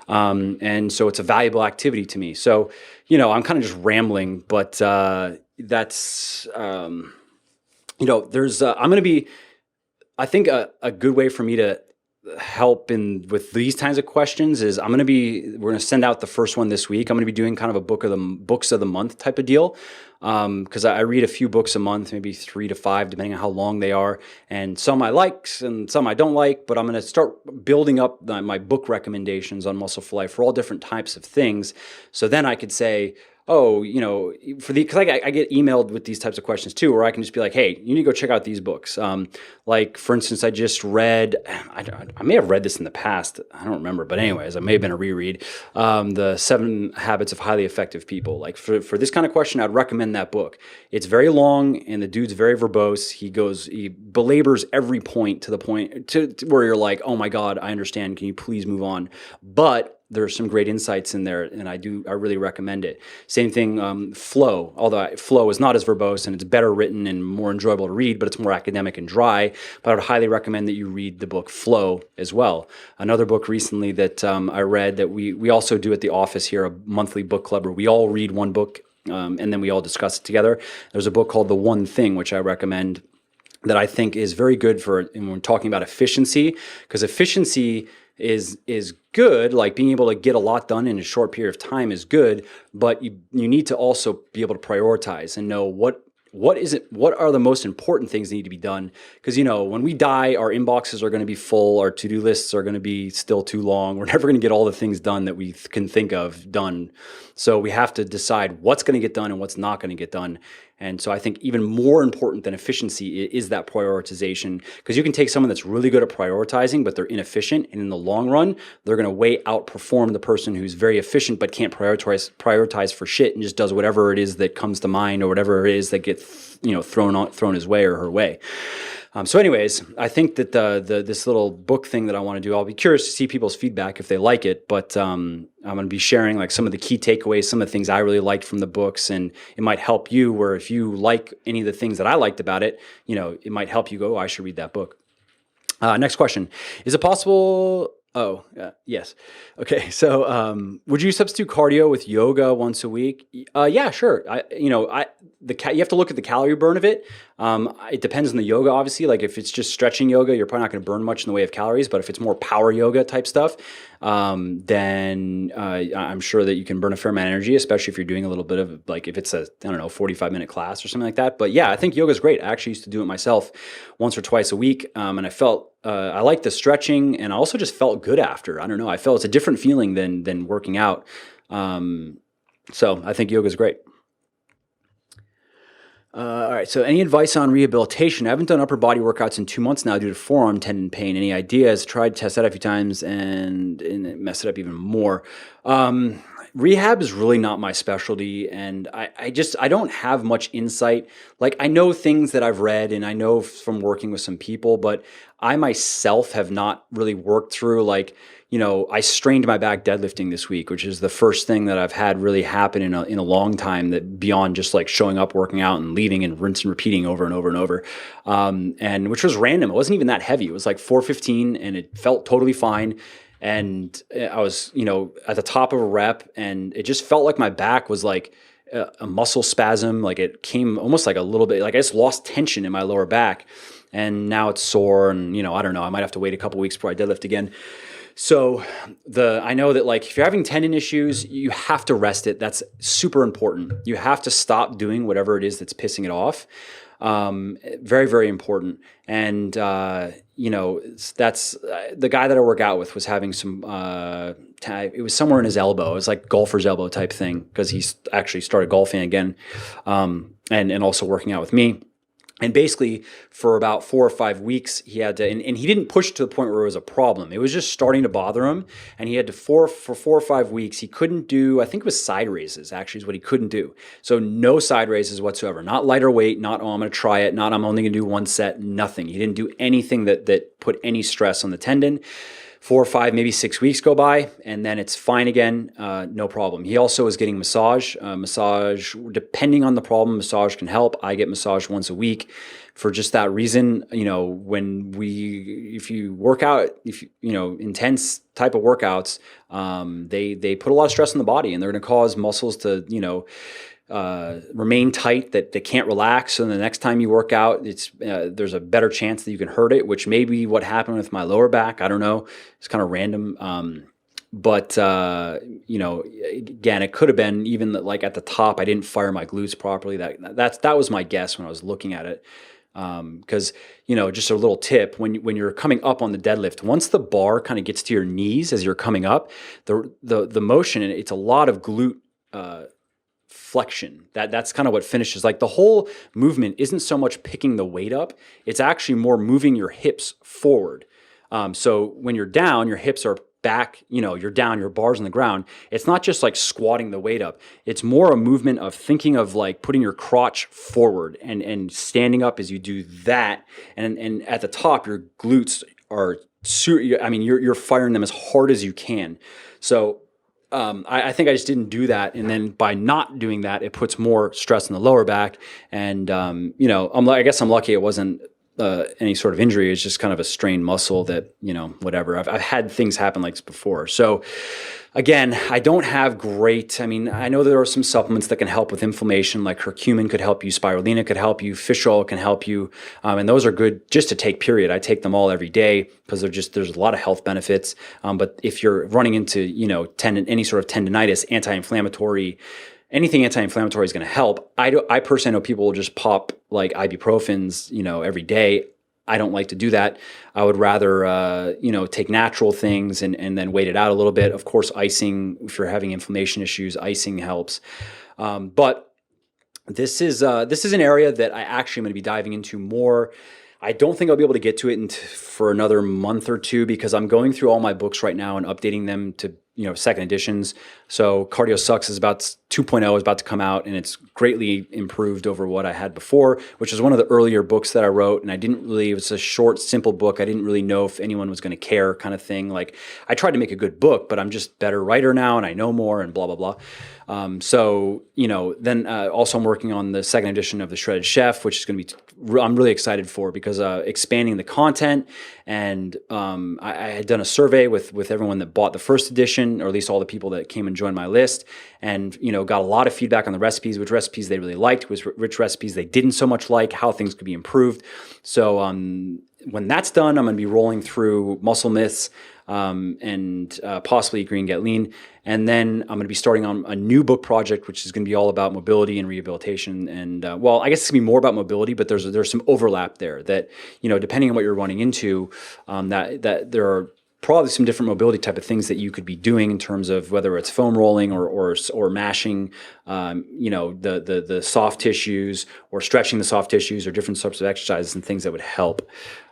And so it's a valuable activity to me. So, I'm kind of just rambling, but that's, there's, I'm going to be, I think a good way for me to help with these kinds of questions is we're going to send out the first one this week. I'm going to be doing kind of a books of the month type of deal. Cause I read a few books a month, maybe 3 to 5, depending on how long they are. And some I like and some I don't like, but I'm going to start building up my book recommendations on Muscle for Life for all different types of things. So then I could say, oh, because I get emailed with these types of questions too, where I can just be like, hey, you need to go check out these books. Like, for instance, I just read, I may have read this in the past, I don't remember, but anyways, it may have been a reread, the 7 Habits of Highly Effective People. Like, for this kind of question, I'd recommend that book. It's very long, and the dude's very verbose. He belabors every point to the point to where you're like, oh my God, I understand, can you please move on? But there's some great insights in there, and I really recommend it. Same thing, Flow, although Flow is not as verbose and it's better written and more enjoyable to read, but it's more academic and dry. But I would highly recommend that you read the book Flow as well. Another book recently that I read that we also do at the office here, a monthly book club where we all read one book and then we all discuss it together. There's a book called The One Thing, which I recommend, that I think is very good when we're talking about efficiency, because efficiency is good, like being able to get a lot done in a short period of time is good, but you need to also be able to prioritize and know what are the most important things that need to be done. Because when we die, our inboxes are going to be full, our to-do lists are going to be still too long. We're never going to get all the things done that we can think of done. So we have to decide what's going to get done and what's not going to get done. And so I think even more important than efficiency is that prioritization, because you can take someone that's really good at prioritizing, but they're inefficient. And in the long run, they're going to way outperform the person who's very efficient, but can't prioritize for shit and just does whatever it is that comes to mind or whatever it is that gets, thrown his way or her way. So anyways, I think that this little book thing that I want to do, I'll be curious to see people's feedback if they like it, but I'm going to be sharing like some of the key takeaways, some of the things I really liked from the books, and it might help you, where if you like any of the things that I liked about it, it might help you go, oh, I should read that book. Next question. Is it possible... Oh, yes. Okay. So, would you substitute cardio with yoga once a week? Yeah, sure. You have to look at the calorie burn of it. It depends on the yoga, obviously. Like if it's just stretching yoga, you're probably not going to burn much in the way of calories. But if it's more power yoga type stuff, then I'm sure that you can burn a fair amount of energy, especially if you're doing a little bit of like, if it's a, 45-minute class or something like that. But yeah, I think yoga is great. I actually used to do it myself once or twice a week. And I felt, I liked the stretching, and I also just felt good after. I don't know. I felt it's a different feeling than working out. So I think yoga is great. All right. So any advice on rehabilitation? I haven't done upper body workouts in 2 months now due to forearm tendon pain. Any ideas? Tried to test that a few times and it messed it up even more. Rehab is really not my specialty, and I don't have much insight. Like, I know things that I've read and I know from working with some people, but I myself have not really worked through, like, I strained my back deadlifting this week, which is the first thing that I've had really happen in a long time, that beyond just like showing up, working out and leaving and rinse and repeating over and over and over. And which was random. It wasn't even that heavy. It was like 415 and it felt totally fine. And I was, at the top of a rep, and it just felt like my back was like a muscle spasm. Like it came almost like a little bit, like I just lost tension in my lower back, and now it's sore. And, I don't know, I might have to wait a couple weeks before I deadlift again. So I know that, like, if you're having tendon issues, you have to rest it. That's super important. You have to stop doing whatever it is that's pissing it off. Very, very important. And, that's the guy that I work out with was having some, it was somewhere in his elbow. It was like golfer's elbow type thing, because he's actually started golfing again, and also working out with me. And basically, for about 4 or 5 weeks, he had to, and he didn't push it to the point where it was a problem. It was just starting to bother him. And he had to, for 4 or 5 weeks, he couldn't do, I think it was side raises, actually, is what he couldn't do. So no side raises whatsoever. Not lighter weight, not, oh, I'm going to try it, not, I'm only going to do one set, nothing. He didn't do anything that put any stress on the tendon. 4 or 5, maybe 6 weeks go by, and then it's fine again, no problem. He also was getting massage. Massage, depending on the problem, massage can help. I get massage once a week for just that reason. If you work out, intense type of workouts, they put a lot of stress on the body, and they're going to cause muscles to, remain tight, that they can't relax. So the next time you work out, there's a better chance that you can hurt it, which may be what happened with my lower back. I don't know. It's kind of random. But again, it could have been even like at the top, I didn't fire my glutes properly. That was my guess when I was looking at it. Because, just a little tip, when you're coming up on the deadlift, once the bar kind of gets to your knees as you're coming up, the motion, and it's a lot of glute, flexion. That's kind of what finishes. Like, the whole movement isn't so much picking the weight up, it's actually more moving your hips forward. So when you're down, your hips are back, you're down, your bar's on the ground. It's not just like squatting the weight up. It's more a movement of thinking of like putting your crotch forward and standing up as you do that. And at the top, your glutes are, you're firing them as hard as you can. So I think I just didn't do that. And then by not doing that, it puts more stress on the lower back. And, I guess I'm lucky it wasn't any sort of injury. It's just kind of a strained muscle that, whatever. I've had things happen like this before. So again, I don't have great, I know there are some supplements that can help with inflammation, like curcumin could help you, spirulina could help you, fish oil can help you. And those are good just to take, period. I take them all every day because there's a lot of health benefits. But if you're running into, any sort of tendinitis, anti-inflammatory, anything anti-inflammatory is going to help. I personally know people will just pop like ibuprofens, every day. I don't like to do that. I would rather, take natural things and then wait it out a little bit. Of course, icing, if you're having inflammation issues, icing helps. But this is an area that I actually am going to be diving into more. I don't think I'll be able to get to it for another month or two because I'm going through all my books right now and updating them to second editions. So Cardio Sucks is about 2.0 is about to come out, and it's greatly improved over what I had before, which is one of the earlier books that I wrote. And it was a short, simple book. I didn't really know if anyone was going to care, kind of thing. Like, I tried to make a good book, but I'm just better writer now and I know more and blah, blah, blah. Then also I'm working on the second edition of The Shredded Chef, which is going to be, I'm really excited for because expanding the content. And I had done a survey with everyone that bought the first edition, or at least all the people that came and joined my list, and got a lot of feedback on the recipes, which recipes they really liked, which recipes they didn't so much like, how things could be improved. So when that's done, I'm going to be rolling through Muscle Myths and possibly Eat Green, Get Lean. And then I'm going to be starting on a new book project, which is going to be all about mobility and rehabilitation. And I guess it's going to be more about mobility, but there's some overlap there that, depending on what you're running into, that there are probably some different mobility type of things that you could be doing in terms of whether it's foam rolling or mashing, the soft tissues, or stretching the soft tissues, or different types of exercises and things that would help.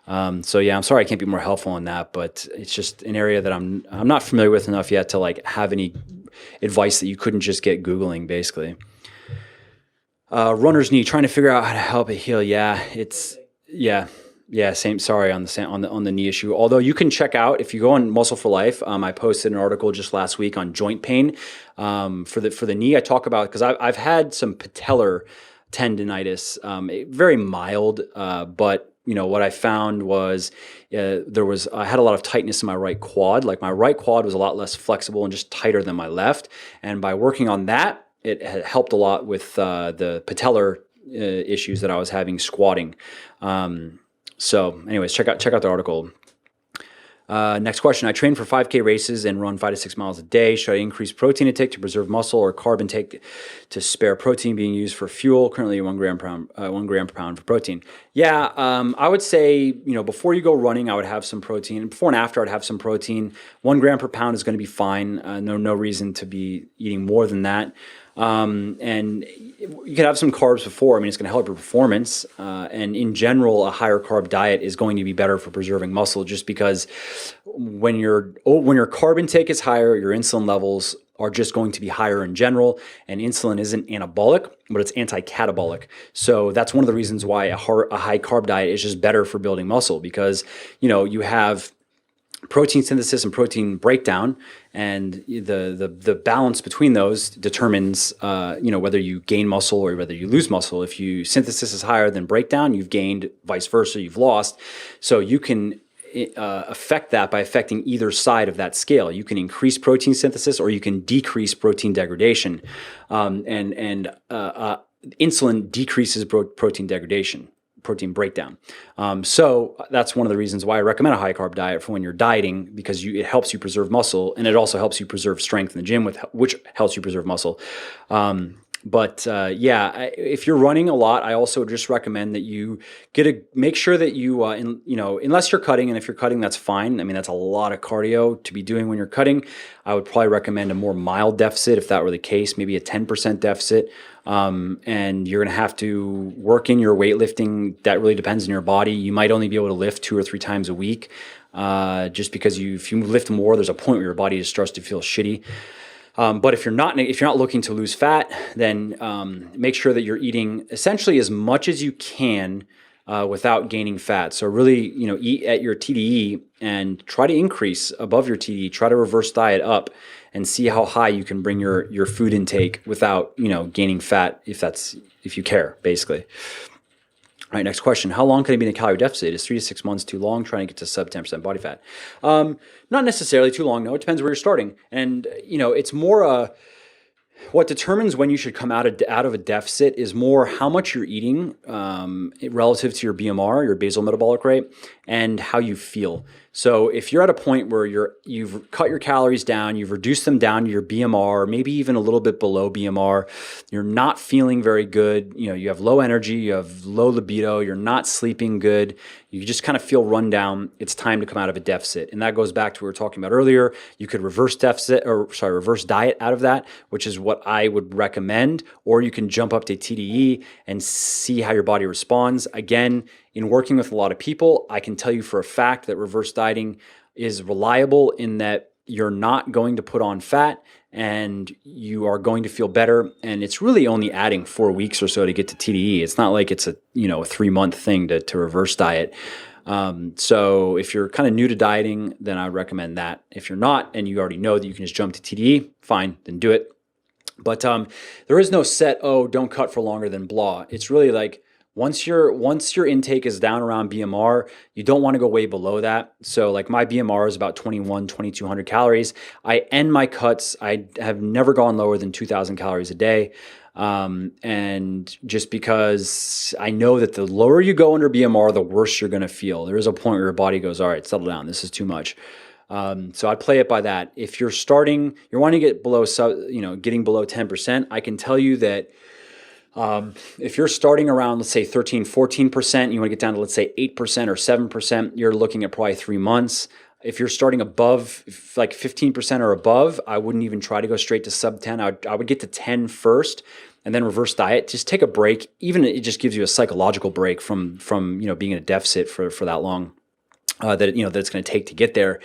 I'm sorry I can't be more helpful on that, but it's just an area that I'm not familiar with enough yet to like have any advice that you couldn't just get Googling, basically. Runner's knee, trying to figure out how to help it heal. Same. Sorry on the knee issue. Although you can check out, if you go on Muscle for Life, I posted an article just last week on joint pain for the knee. I talk about, because I've had some patellar tendinitis, very mild, but what I found was I had a lot of tightness in my right quad. Like, my right quad was a lot less flexible and just tighter than my left. And by working on that, it had helped a lot with the patellar issues that I was having squatting. So anyways, check out the article. Next question. I train for 5K races and run 5 to 6 miles a day. Should I increase protein intake to preserve muscle, or carb intake to spare protein being used for fuel? Currently 1 gram per pound for protein. Yeah, I would say, before you go running, I would have some protein. Before and after, I'd have some protein. 1 gram per pound is going to be fine. No reason to be eating more than that. And you can have some carbs before. I mean, it's going to help your performance. And in general, a higher carb diet is going to be better for preserving muscle, just because when your carb intake is higher, your insulin levels are just going to be higher in general. And insulin isn't anabolic, but it's anti-catabolic. So that's one of the reasons why a high carb diet is just better for building muscle, because you have protein synthesis and protein breakdown, and the balance between those determines whether you gain muscle or whether you lose muscle. If you synthesis is higher than breakdown, you've gained; vice versa, you've lost. So you can affect that by affecting either side of that scale. You can increase protein synthesis or you can decrease protein degradation, and insulin decreases protein degradation, protein breakdown. So that's one of the reasons why I recommend a high carb diet for when you're dieting, because it helps you preserve muscle, and it also helps you preserve strength in the gym, which helps you preserve muscle. If you're running a lot, I also just recommend that you make sure that you, unless you're cutting, and if you're cutting, that's fine. I mean, that's a lot of cardio to be doing when you're cutting. I would probably recommend a more mild deficit if that were the case, maybe a 10% deficit. And you're going to have to work in your weightlifting. That really depends on your body. You might only be able to lift 2 or 3 times a week, just because if you lift more, there's a point where your body just starts to feel shitty. But if you're not looking to lose fat, then make sure that you're eating essentially as much as you can without gaining fat. So really, eat at your TDE and try to increase above your TDE. Try to reverse diet up and see how high you can bring your food intake without gaining fat, if you care, basically. All right, next question. How long can I be in a calorie deficit? Is 3 to 6 months too long trying to get to sub 10% body fat? Not necessarily too long, no. It depends where you're starting. And, it's more what determines when you should come out of a deficit is more how much you're eating relative to your BMR, your basal metabolic rate, and how you feel. So if you're at a point where you've cut your calories down, you've reduced them down to your BMR, maybe even a little bit below BMR, you're not feeling very good, you have low energy, you have low libido, you're not sleeping good, you just kind of feel run down, it's time to come out of a deficit. And that goes back to what we were talking about earlier. You could reverse diet out of that, which is what I would recommend, or you can jump up to TDE and see how your body responds. Again, in working with a lot of people, I can tell you for a fact that reverse dieting is reliable in that you're not going to put on fat and you are going to feel better. And it's really only adding 4 weeks or so to get to TDE. It's not like it's a 3-month thing to reverse diet. So if you're kind of new to dieting, then I would recommend that. If you're not, and you already know that you can just jump to TDE, fine, then do it. But there is no set, don't cut for longer than blah. It's really like, once your intake is down around BMR, you don't want to go way below that. So like my BMR is about 2,200 calories. I end my cuts, I have never gone lower than 2,000 calories a day. And just because I know that the lower you go under BMR, the worse you're going to feel. There is a point where your body goes, all right, settle down. This is too much. So I'd play it by that. If you're wanting to get below, getting below 10%, I can tell you that if you're starting around, let's say 13, 14%, you want to get down to, let's say 8% or 7%, you're looking at probably 3 months. If you're starting above like 15% or above, I wouldn't even try to go straight to sub 10. I would get to 10 first and then reverse diet. Just take a break. Even it just gives you a psychological break from being in a deficit for that long, that it's going to take to get there.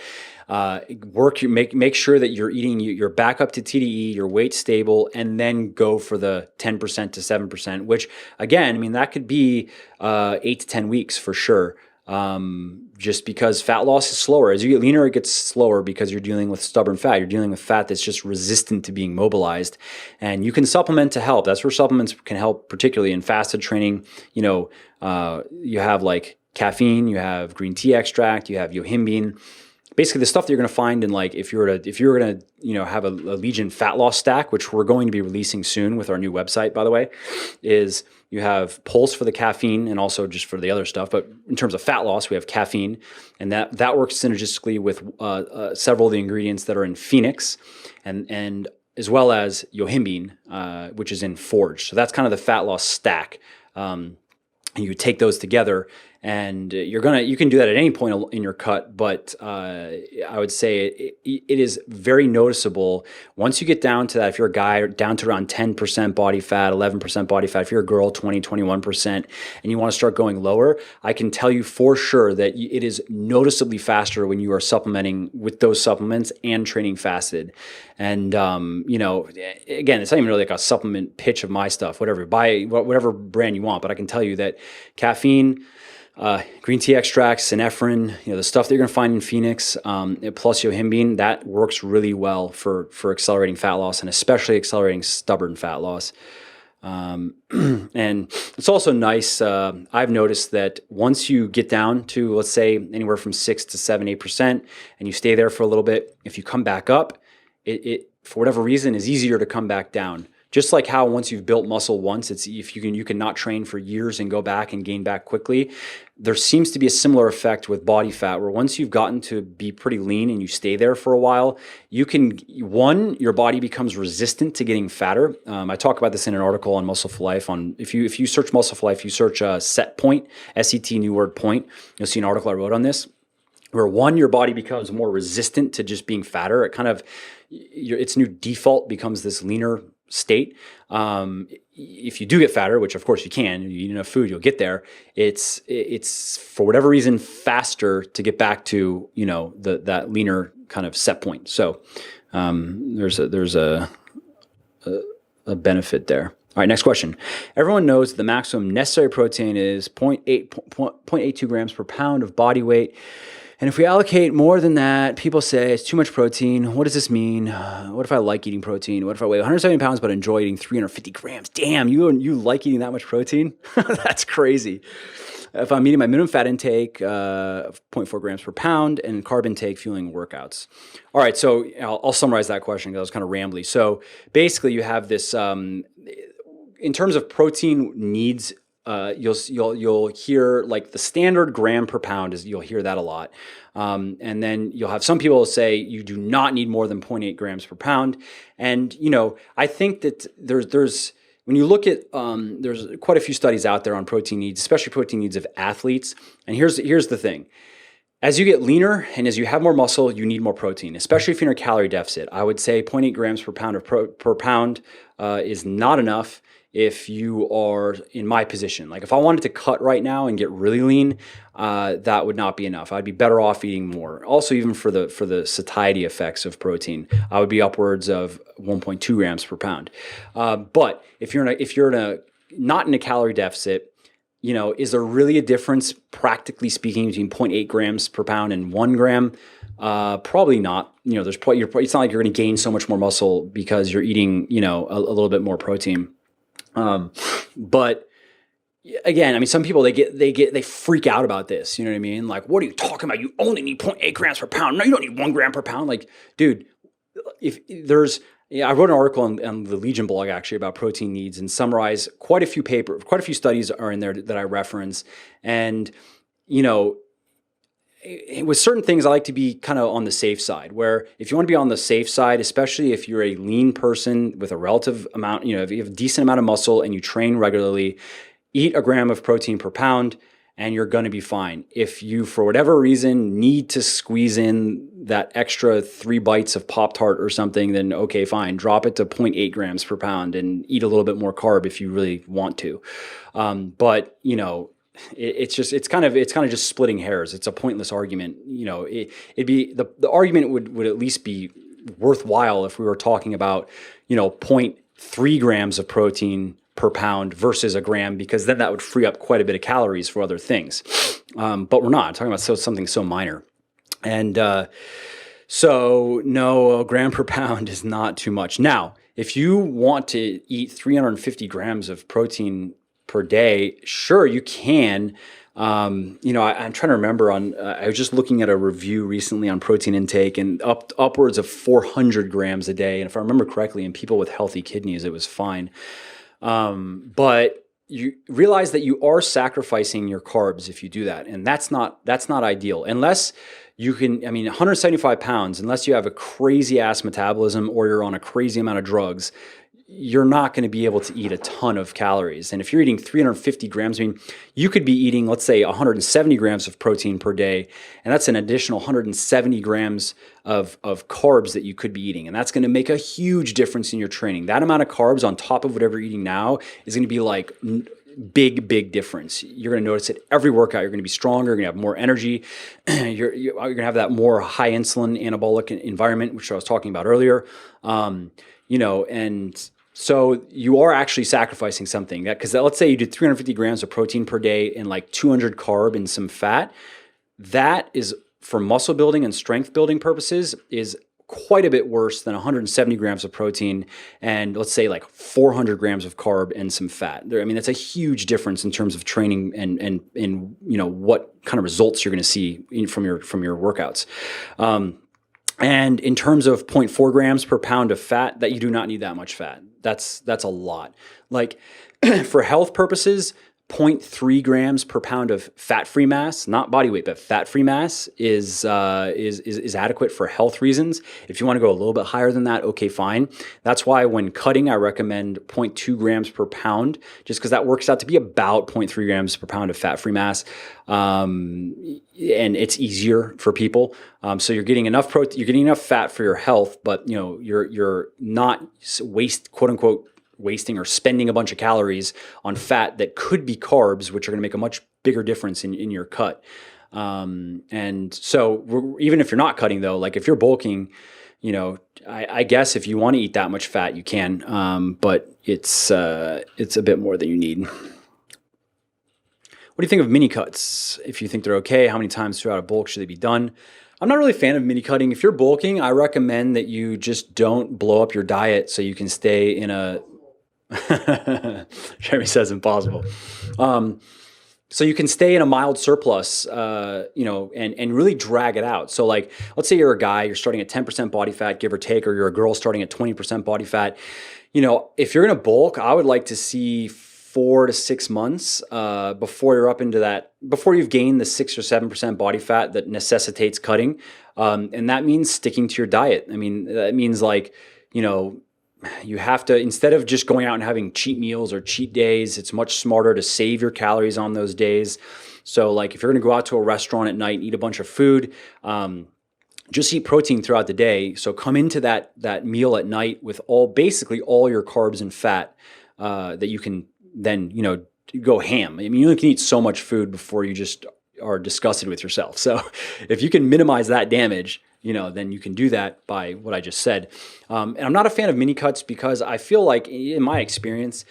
Make sure that you're back up to TDE, your weight's stable, and then go for the 10% to 7%, which again, I mean, that could be 8 to 10 weeks for sure. Just because fat loss is slower. As you get leaner, it gets slower because you're dealing with stubborn fat. You're dealing with fat that's just resistant to being mobilized. And you can supplement to help. That's where supplements can help, particularly in fasted training. You have like caffeine, you have green tea extract, you have yohimbine. Basically, the stuff that you're going to find in, like, if you're going to have a Legion fat loss stack, which we're going to be releasing soon with our new website, by the way, is you have Pulse for the caffeine and also just for the other stuff. But in terms of fat loss, we have caffeine, and that works synergistically with several of the ingredients that are in Phoenix, and as well as yohimbine, which is in Forge. So that's kind of the fat loss stack. You take those together, And you can do that at any point in your cut, but I would say it is very noticeable once you get down to that. If you're a guy, down to around 10% body fat, 11% body fat. If you're a girl, 20, 21%, and you want to start going lower, I can tell you for sure that it is noticeably faster when you are supplementing with those supplements and training fasted. And again, it's not even really like a supplement pitch of my stuff. Whatever, buy whatever brand you want, but I can tell you that caffeine, green tea extracts, synephrine, the stuff that you're going to find in Phoenix, plus yohimbine, that works really well for accelerating fat loss, and especially accelerating stubborn fat loss. And it's also nice. I've noticed that once you get down to, let's say, anywhere from 6 to 7, 8%, and you stay there for a little bit, if you come back up, it for whatever reason is easier to come back down. Just like how once you've built muscle once, it's if you can not train for years and go back and gain back quickly. There seems to be a similar effect with body fat, where once you've gotten to be pretty lean and you stay there for a while, your body becomes resistant to getting fatter. I talk about this in an article on Muscle for Life. If you search Muscle for Life, you search set point, SET, new word point, you'll see an article I wrote on this, where your body becomes more resistant to just being fatter. It kind of, its new default becomes this leaner state. If you do get fatter, which of course you can, you eat enough food, you'll get there. It's for whatever reason faster to get back to that leaner kind of set point. So there's a benefit there. All right, next question. Everyone knows the maximum necessary protein is 0.82 grams per pound of body weight. And if we allocate more than that, people say it's too much protein. What does this mean? What if I like eating protein? What if I weigh 170 pounds but enjoy eating 350 grams? Damn, you like eating that much protein? That's crazy. If I'm eating my minimum fat intake of 0.4 grams per pound and carb intake fueling workouts. All right, so I'll summarize that question because I was kind of rambly. So basically you have this, in terms of protein needs, you'll hear like the standard gram per pound you'll hear that a lot. And then you'll have some people say you do not need more than 0.8 grams per pound. And, I think that there's when you look at, there's quite a few studies out there on protein needs, especially protein needs of athletes. And here's the thing. As you get leaner and as you have more muscle, you need more protein, especially if you're in a calorie deficit. I would say 0.8 grams per pound per pound is not enough. If you are in my position, like if I wanted to cut right now and get really lean, that would not be enough. I'd be better off eating more. Also, even for the satiety effects of protein, I would be upwards of 1.2 grams per pound. But if you're not in a calorie deficit, is there really a difference, practically speaking, between 0.8 grams per pound and 1 gram? Probably not. It's not like you're going to gain so much more muscle because you're eating, a little bit more protein. But again, some people, they freak out about this. You know what I mean? Like, what are you talking about? You only need 0.8 grams per pound. No, you don't need 1 gram per pound. Like, dude, I wrote an article on the Legion blog actually about protein needs and summarize quite a few studies are in there that I reference. And, with certain things, I like to be kind of on the safe side, where if you want to be on the safe side, especially if you're a lean person with a relative amount, if you have a decent amount of muscle and you train regularly, eat 1 gram of protein per pound and you're going to be fine. If you, for whatever reason, need to squeeze in that extra 3 bites of Pop-Tart or something, then okay, fine. Drop it to 0.8 grams per pound and eat a little bit more carb if you really want to. But, it's kind of just splitting hairs. It's a pointless argument. It'd be the argument would at least be worthwhile if we were talking about 0.3 grams of protein per pound versus 1 gram, because then that would free up quite a bit of calories for other things. But we're not talking about something so minor. And so no, 1 gram per pound is not too much. Now, if you want to eat 350 grams of protein per day, sure, you can. I'm trying to remember I was just looking at a review recently on protein intake and upwards of 400 grams a day. And if I remember correctly, in people with healthy kidneys, it was fine. But you realize that you are sacrificing your carbs if you do that. And that's not ideal unless you can, 175 pounds, unless you have a crazy ass metabolism or you're on a crazy amount of drugs, you're not going to be able to eat a ton of calories. And if you're eating 350 grams, I mean, you could be eating, let's say, 170 grams of protein per day, and that's an additional 170 grams of carbs that you could be eating. And that's going to make a huge difference in your training. That amount of carbs on top of whatever you're eating now is going to be like big difference. You're going to notice it every workout. You're going to be stronger. You're going to have more energy. You're going to have that more high insulin anabolic environment, which I was talking about earlier. And so you are actually sacrificing something, because let's say you did 350 grams of protein per day and like 200 carb and some fat. That is, for muscle building and strength building purposes, is quite a bit worse than 170 grams of protein and let's say like 400 grams of carb and some fat. I mean, that's a huge difference in terms of training and what kind of results you're going to see from your workouts. And in terms of 0.4 grams per pound of fat, that you do not need that much fat. That's a lot. Like for health purposes, 0.3 grams per pound of fat-free mass, not body weight, but fat-free mass is adequate for health reasons. If you want to go a little bit higher than that, okay, fine. That's why when cutting, I recommend 0.2 grams per pound, just because that works out to be about 0.3 grams per pound of fat-free mass. And it's easier for people. So you're getting enough protein, you're getting enough fat for your health, but you're not quote unquote wasting or spending a bunch of calories on fat that could be carbs, which are going to make a much bigger difference in your cut. And so even if you're not cutting though, like if you're bulking, I guess if you want to eat that much fat, you can, but it's a bit more than you need. What do you think of mini cuts? If you think they're okay, how many times throughout a bulk should they be done? I'm not really a fan of mini cutting. If you're bulking, I recommend that you just don't blow up your diet so you can stay in a Jeremy says impossible. So you can stay in a mild surplus, and really drag it out. So like, let's say you're a guy, you're starting at 10% body fat, give or take, or you're a girl starting at 20% body fat. If you're going to bulk, I would like to see 4 to 6 months before you're up into that, before you've gained the 6 or 7% body fat that necessitates cutting. And that means sticking to your diet. I mean, that means like, you have to, instead of just going out and having cheat meals or cheat days, it's much smarter to save your calories on those days. So like if you're going to go out to a restaurant at night and eat a bunch of food, just eat protein throughout the day. So come into that meal at night with basically all your carbs and fat that you can then, go ham. I mean, you only can eat so much food before you just are disgusted with yourself. So if you can minimize that damage, then you can do that by what I just said. And I'm not a fan of mini cuts because I feel like, in my experience,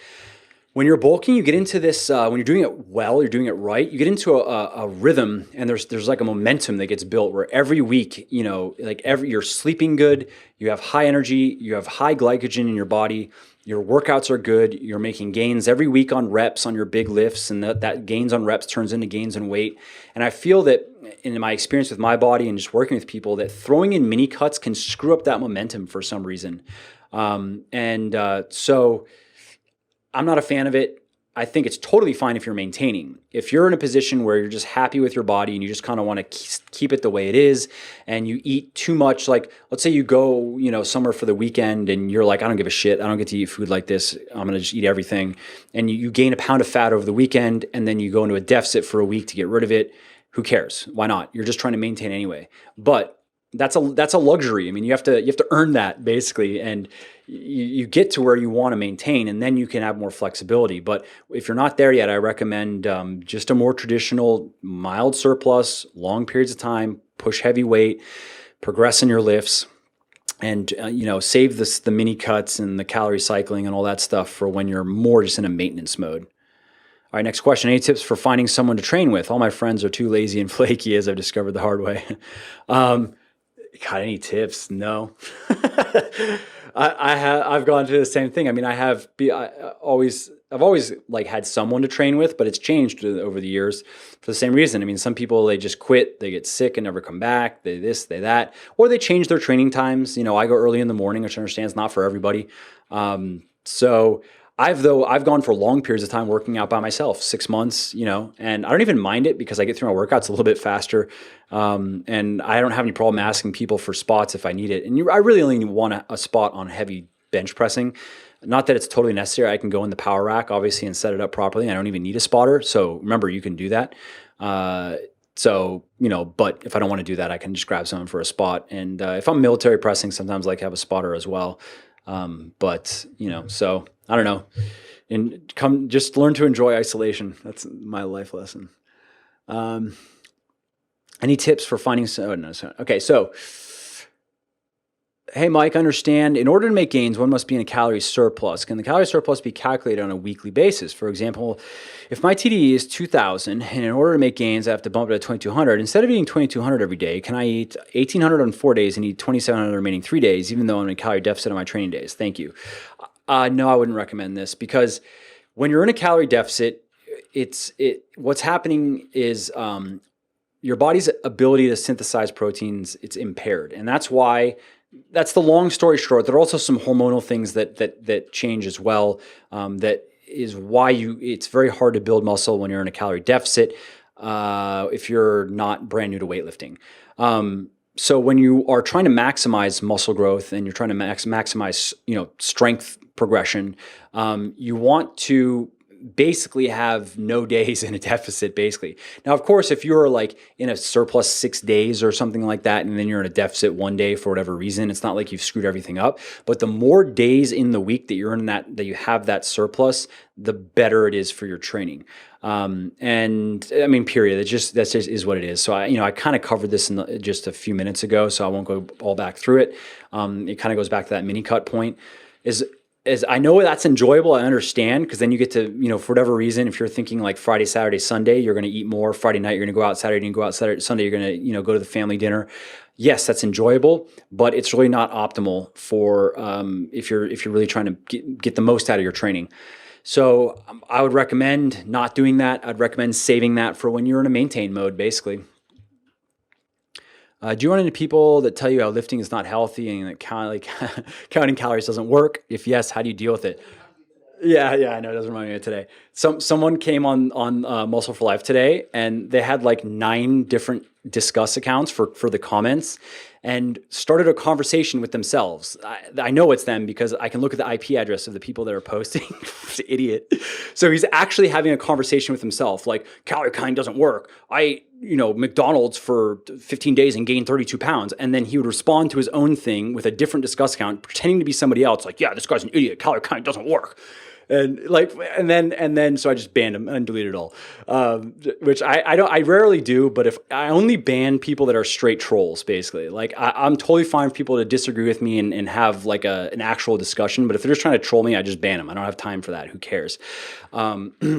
when you're bulking, you get into this, when you're doing it well, you're doing it right, you get into a rhythm, and there's like a momentum that gets built where every week, you're sleeping good, you have high energy, you have high glycogen in your body, your workouts are good, you're making gains every week on reps on your big lifts, and that gains on reps turns into gains in weight. And I feel that in my experience with my body and just working with people, that throwing in mini cuts can screw up that momentum for some reason. So I'm not a fan of it. I think it's totally fine if you're maintaining. If you're in a position where you're just happy with your body and you just kind of want to keep it the way it is, and you eat too much, like let's say you go, somewhere for the weekend and you're like, I don't give a shit. I don't get to eat food like this. I'm going to just eat everything. And you gain a pound of fat over the weekend, and then you go into a deficit for a week to get rid of it. Who cares? Why not? You're just trying to maintain anyway. But that's a luxury. I mean, you have to earn that basically, and you get to where you want to maintain, and then you can have more flexibility. But if you're not there yet, I recommend just a more traditional mild surplus, long periods of time, push heavy weight, progress in your lifts, and save the mini cuts and the calorie cycling and all that stuff for when you're more just in a maintenance mode. All right, next question. Any tips for finding someone to train with? All my friends are too lazy and flaky, as I've discovered the hard way. Got any tips? No. I've gone through the same thing. I mean, I've always like had someone to train with, but it's changed over the years for the same reason. I mean, some people, they just quit, they get sick and never come back, they this, they that, or they change their training times. I go early in the morning, which I understand is not for everybody. So I've gone for long periods of time working out by myself, 6 months, and I don't even mind it because I get through my workouts a little bit faster. And I don't have any problem asking people for spots if I need it. And I really only want a spot on heavy bench pressing. Not that it's totally necessary. I can go in the power rack, obviously, and set it up properly. I don't even need a spotter. So remember, you can do that. So, but if I don't want to do that, I can just grab someone for a spot. And if I'm military pressing, sometimes I like have a spotter as well. So I don't know. And just learn to enjoy isolation. That's my life lesson. Any tips for finding? Okay, so hey, Mike, understand, in order to make gains, one must be in a calorie surplus. Can the calorie surplus be calculated on a weekly basis? For example, if my TDE is 2,000, and in order to make gains, I have to bump it to 2,200. Instead of eating 2,200 every day, can I eat 1,800 on 4 days and eat 2,700 on the remaining 3 days, even though I'm in a calorie deficit on my training days? Thank you. No, I wouldn't recommend this, because when you're in a calorie deficit, what's happening is your body's ability to synthesize proteins, it's impaired. And that's the long story short. There are also some hormonal things that change as well. That is why it's very hard to build muscle when you're in a calorie deficit if you're not brand new to weightlifting. So when you are trying to maximize muscle growth and you're trying to maximize strength progression, you want to basically have no days in a deficit, basically. Now, of course, if you're like in a surplus 6 days or something like that, and then you're in a deficit 1 day for whatever reason, it's not like you've screwed everything up. But the more days in the week that you're in that you have that surplus, the better it is for your training. And I mean, period. That's just is what it is. So I kind of covered this just a few minutes ago, so I won't go all back through it. It kind of goes back to that mini cut point. Is I know that's enjoyable. I understand, because then you get to, for whatever reason, if you're thinking like Friday, Saturday, Sunday, you're going to eat more. Friday night, you're going to go out. Saturday, you can go out. Sunday, you're going to, go to the family dinner. Yes, that's enjoyable, but it's really not optimal for if you're really trying to get the most out of your training. So I would recommend not doing that. I'd recommend saving that for when you're in a maintain mode, basically. Do you run into people that tell you how lifting is not healthy and that counting calories doesn't work? If yes, how do you deal with it? Yeah, I know. It doesn't remind me of today. Someone came on Muscle for Life today, and they had like 9 different Discuss accounts for the comments, and started a conversation with themselves. I know it's them because I can look at the IP address of the people that are posting. Idiot. So he's actually having a conversation with himself, like, calorie counting doesn't work. I ate, McDonald's for 15 days and gained 32 pounds. And then he would respond to his own thing with a different Discuss account, pretending to be somebody else. Like, yeah, this guy's an idiot. Calorie counting doesn't work. And then so I just banned him and deleted it all, which I rarely do. But if I only ban people that are straight trolls, basically, like I'm totally fine for people to disagree with me and have like an actual discussion. But if they're just trying to troll me, I just ban them. I don't have time for that. Who cares?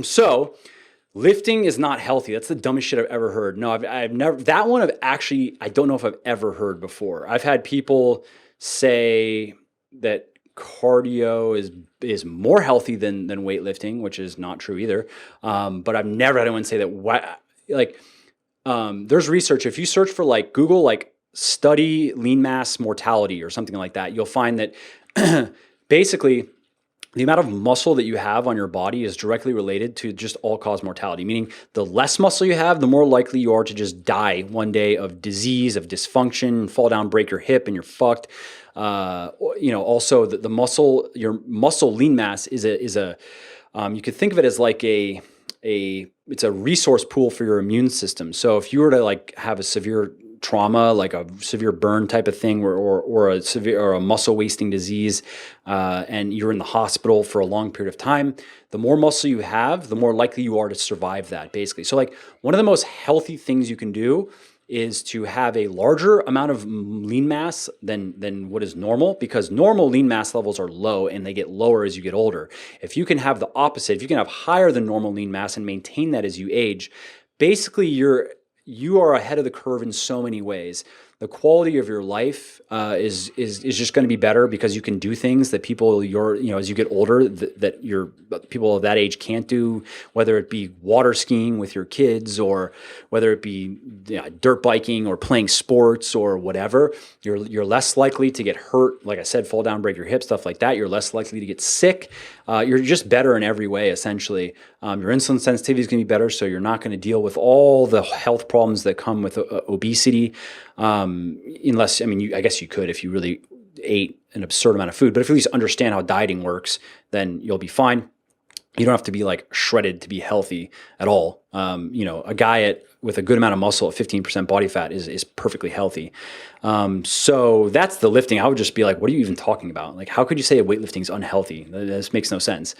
So lifting is not healthy. That's the dumbest shit I've ever heard. No, I've never, that one I don't know if I've ever heard before. I've had people say that cardio is more healthy than weightlifting, which is not true either. But I've never had anyone say that. There's research. If you search for like Google, like study lean mass mortality or something like that, you'll find that basically the amount of muscle that you have on your body is directly related to just all-cause mortality, meaning the less muscle you have, the more likely you are to just die one day of disease, of dysfunction, fall down, break your hip, and you're fucked. Also the muscle, your muscle lean mass is a you could think of it as like it's a resource pool for your immune system. So if you were to like have a severe trauma, like a severe burn type of thing, or a muscle wasting disease, and you're in the hospital for a long period of time, the more muscle you have, the more likely you are to survive that, basically. So like one of the most healthy things you can do is to have a larger amount of lean mass than what is normal, because normal lean mass levels are low and they get lower as you get older. If you can have the opposite, if you can have higher than normal lean mass and maintain that as you age, basically you are ahead of the curve in so many ways. The quality of your life is just going to be better because you can do things that people as you get older that your people of that age can't do, whether it be water skiing with your kids or whether it be dirt biking or playing sports or whatever. You're less likely to get hurt, like I said, fall down, break your hip, stuff like that. You're less likely to get sick. You're just better in every way, essentially. Your insulin sensitivity is going to be better, so you're not going to deal with all the health problems that come with obesity. Unless, I guess you could if you really ate an absurd amount of food. But if you at least understand how dieting works, then you'll be fine. You don't have to be like shredded to be healthy at all. A guy with a good amount of muscle at 15% body fat is perfectly healthy. So that's the lifting. I would just be like, what are you even talking about? Like, how could you say weightlifting is unhealthy? This makes no sense.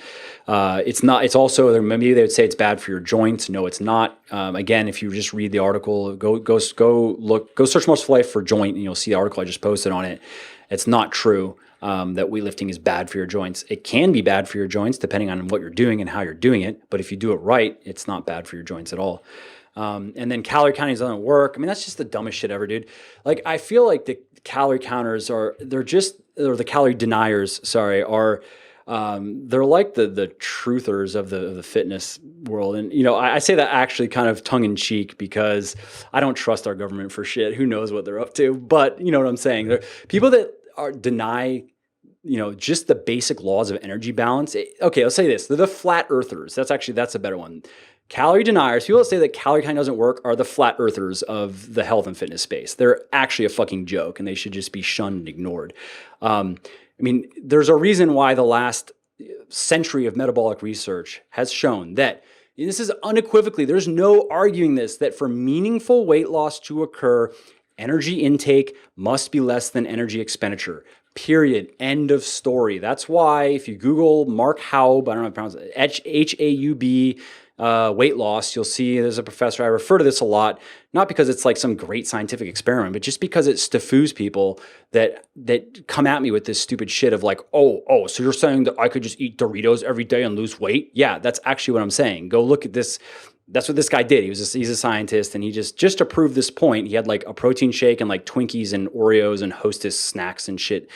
It's not. It's also, maybe they would say it's bad for your joints. No, it's not. Again, if you just read the article, go search Muscle Life for joint, and you'll see the article I just posted on it. It's not true. That weightlifting is bad for your joints. It can be bad for your joints depending on what you're doing and how you're doing it. But if you do it right, it's not bad for your joints at all. And then calorie counting doesn't work. I mean, that's just the dumbest shit ever, dude. Like, I feel like the calorie counters or the calorie deniers, sorry, they're like the truthers of the fitness world. And, I say that actually kind of tongue in cheek because I don't trust our government for shit. Who knows what they're up to? But you know what I'm saying? They're people that deny just the basic laws of energy balance. Okay, let's say this. They're the flat earthers. That's a better one. Calorie deniers, people that say that calorie counting doesn't work are the flat earthers of the health and fitness space. They're actually a fucking joke and they should just be shunned and ignored. There's a reason why the last century of metabolic research has shown that, this is unequivocally, there's no arguing this, that for meaningful weight loss to occur, energy intake must be less than energy expenditure. Period. End of story. That's why if you Google Mark Haub, I don't know how to pronounce it, Haub, weight loss, you'll see there's a professor. I refer to this a lot, not because it's like some great scientific experiment, but just because it stiffoos people that come at me with this stupid shit of like, oh, so you're saying that I could just eat Doritos every day and lose weight? Yeah, that's actually what I'm saying. Go look at this. That's what this guy did. He's a scientist, and he just to prove this point, he had like a protein shake and like Twinkies and Oreos and Hostess snacks and shit.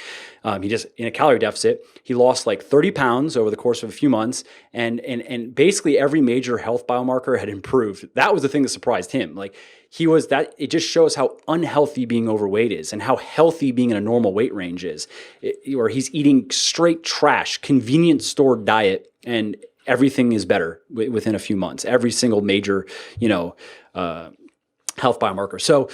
He just, in a calorie deficit, he lost like 30 pounds over the course of a few months, and basically every major health biomarker had improved. That was the thing that surprised him. Like, it just shows how unhealthy being overweight is and how healthy being in a normal weight range is. Where he's eating straight trash, convenience store diet, and everything is better within a few months. Every single major, health biomarker. So,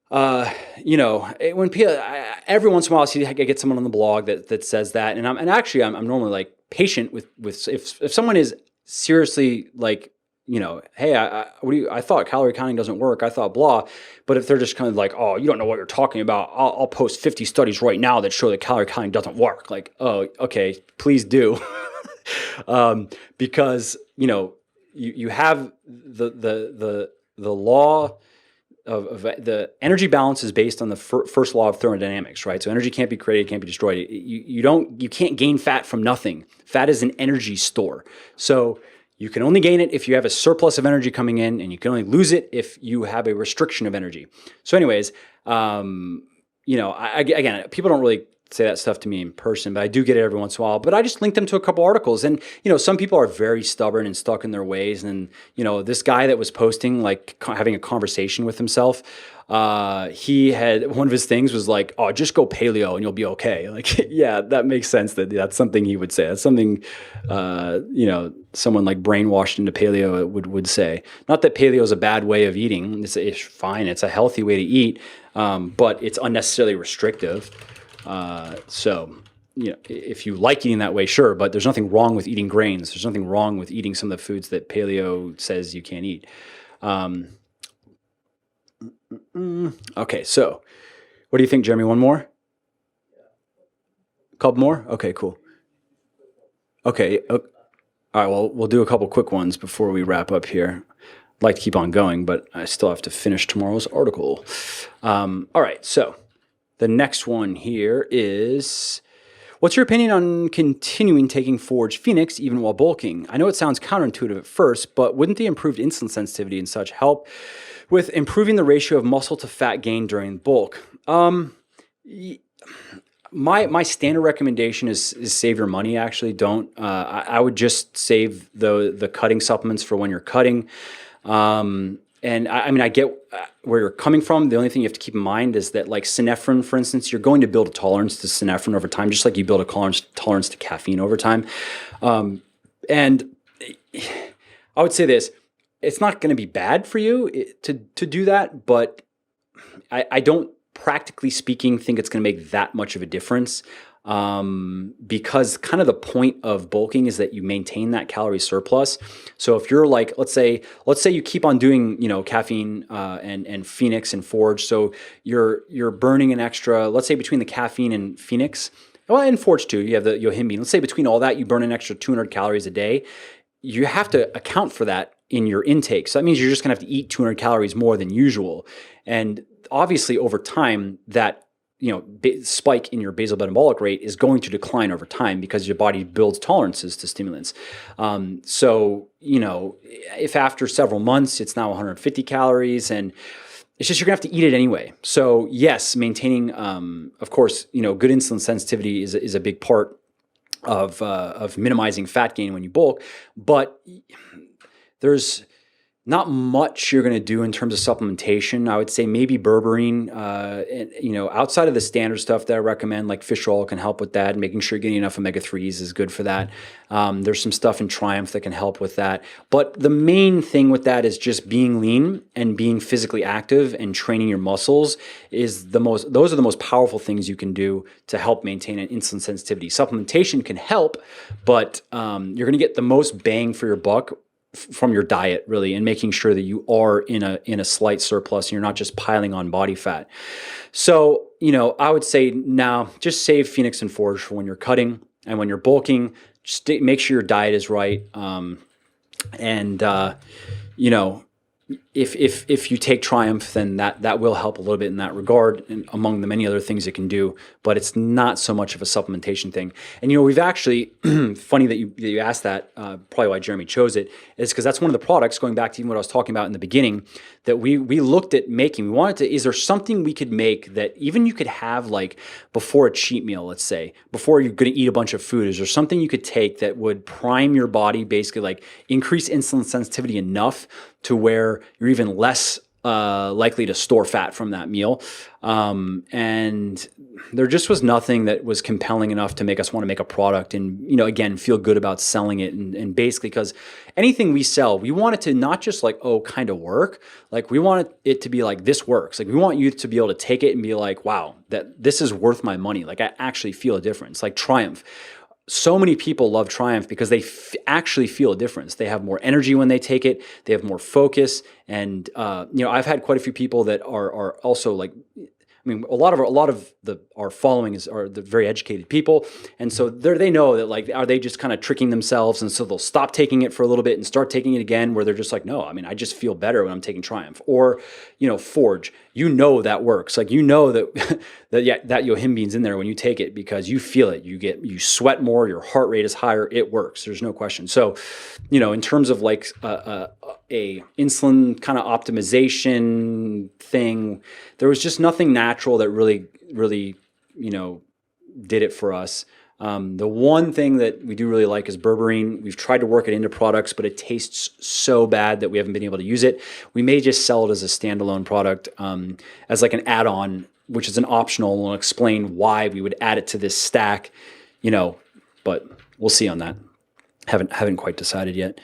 when people, every once in a while, I get someone on the blog that says that, and I'm normally like patient with if someone is seriously like, hey, I thought calorie counting doesn't work. I thought blah. But if they're just kind of like, oh, you don't know what you're talking about. I'll post 50 studies right now that show that calorie counting doesn't work. Like, oh, okay, please do. Because you have the law of the energy balance is based on the first law of thermodynamics, right? So energy can't be created, can't be destroyed. You can't gain fat from nothing. Fat is an energy store. So you can only gain it if you have a surplus of energy coming in, and you can only lose it if you have a restriction of energy. So anyways, again, people don't really say that stuff to me in person, but I do get it every once in a while. But I just link them to a couple articles. And, some people are very stubborn and stuck in their ways. And, this guy that was posting, like having a conversation with himself, he had, one of his things was like, oh, just go paleo and you'll be okay. Like, yeah, that makes sense that that's something he would say. That's something, someone like brainwashed into paleo would say. Not that paleo is a bad way of eating. It's fine. It's a healthy way to eat, but it's unnecessarily restrictive. So, if you like eating that way, sure, but there's nothing wrong with eating grains. There's nothing wrong with eating some of the foods that paleo says you can't eat. Okay, so what do you think, Jeremy? One more? A couple more? Okay, cool. Okay. All right, well, we'll do a couple quick ones before we wrap up here. I'd like to keep on going, but I still have to finish tomorrow's article. All right, so the next one here is, what's your opinion on continuing taking Forge Phoenix even while bulking? I know it sounds counterintuitive at first, but wouldn't the improved insulin sensitivity and such help with improving the ratio of muscle to fat gain during bulk? My standard recommendation is save your money. Actually, don't. I would just save the cutting supplements for when you're cutting. And I get where you're coming from. The only thing you have to keep in mind is that, like synephrine, for instance, you're going to build a tolerance to synephrine over time, just like you build a tolerance to caffeine over time. And I would say this: it's not going to be bad for you to do that, but I don't practically speaking think it's going to make that much of a difference, because kind of the point of bulking is that you maintain that calorie surplus. So if you're like, let's say you keep on doing, caffeine and Phoenix and Forge, so you're burning an extra, let's say between the caffeine and Phoenix, well, and Forge too, you have the yohimbine. Let's say between all that, you burn an extra 200 calories a day. You have to account for that in your intake. So that means you're just gonna have to eat 200 calories more than usual. And obviously over time, that spike in your basal metabolic rate is going to decline over time because your body builds tolerances to stimulants. So if after several months it's now 150 calories, and it's just you're gonna have to eat it anyway. So yes, maintaining, of course, good insulin sensitivity is a big part of minimizing fat gain when you bulk, but there's not much you're going to do in terms of supplementation. I would say maybe berberine, outside of the standard stuff that I recommend, like fish oil can help with that. Making sure you're getting enough omega-3s is good for that. There's some stuff in Triumph that can help with that. But the main thing with that is just being lean and being physically active and training your muscles those are the most powerful things you can do to help maintain an insulin sensitivity. Supplementation can help, but you're going to get the most bang for your buck from your diet, really, and making sure that you are in a slight surplus and you're not just piling on body fat. So, I would say now just save Phoenix and Forge for when you're cutting, and when you're bulking, just make sure your diet is right. If you take Triumph, then that will help a little bit in that regard, and among the many other things it can do, but it's not so much of a supplementation thing. And we've actually, funny that you asked that, probably why Jeremy chose it, is because that's one of the products, going back to even what I was talking about in the beginning, that we looked at making. We wanted to, is there something we could make that even you could have like before a cheat meal, let's say, before you're going to eat a bunch of food, is there something you could take that would prime your body, basically like increase insulin sensitivity enough to where you're even less likely to store fat from that meal. And there just was nothing that was compelling enough to make us want to make a product and, again, feel good about selling it. And basically, because anything we sell, we want it to not just like, kind of work. Like we want it to be like, this works. Like we want you to be able to take it and be like, wow, that this is worth my money. Like I actually feel a difference. Like Triumph. So many people love Triumph because they actually feel a difference. They have more energy when they take it. They have more focus. And, I've had quite a few people that are also like, a lot of our following are the very educated people, and so they know that like, are they just kind of tricking themselves, and so they'll stop taking it for a little bit and start taking it again, where they're just like, no, I just feel better when I'm taking Triumph, or Forge. That works. Like that that yohimbine's in there when you take it because you feel it. You sweat more, your heart rate is higher. It works. There's no question. So, in terms of like a insulin kind of optimization thing, there was just nothing natural that really did it for us. The one thing that we do really like is berberine. We've tried to work it into products, but it tastes so bad that we haven't been able to use it. We may just sell it as a standalone product, as like an add-on, which is an optional, and we'll explain why we would add it to this stack, but we'll see on that. Haven't quite decided yet.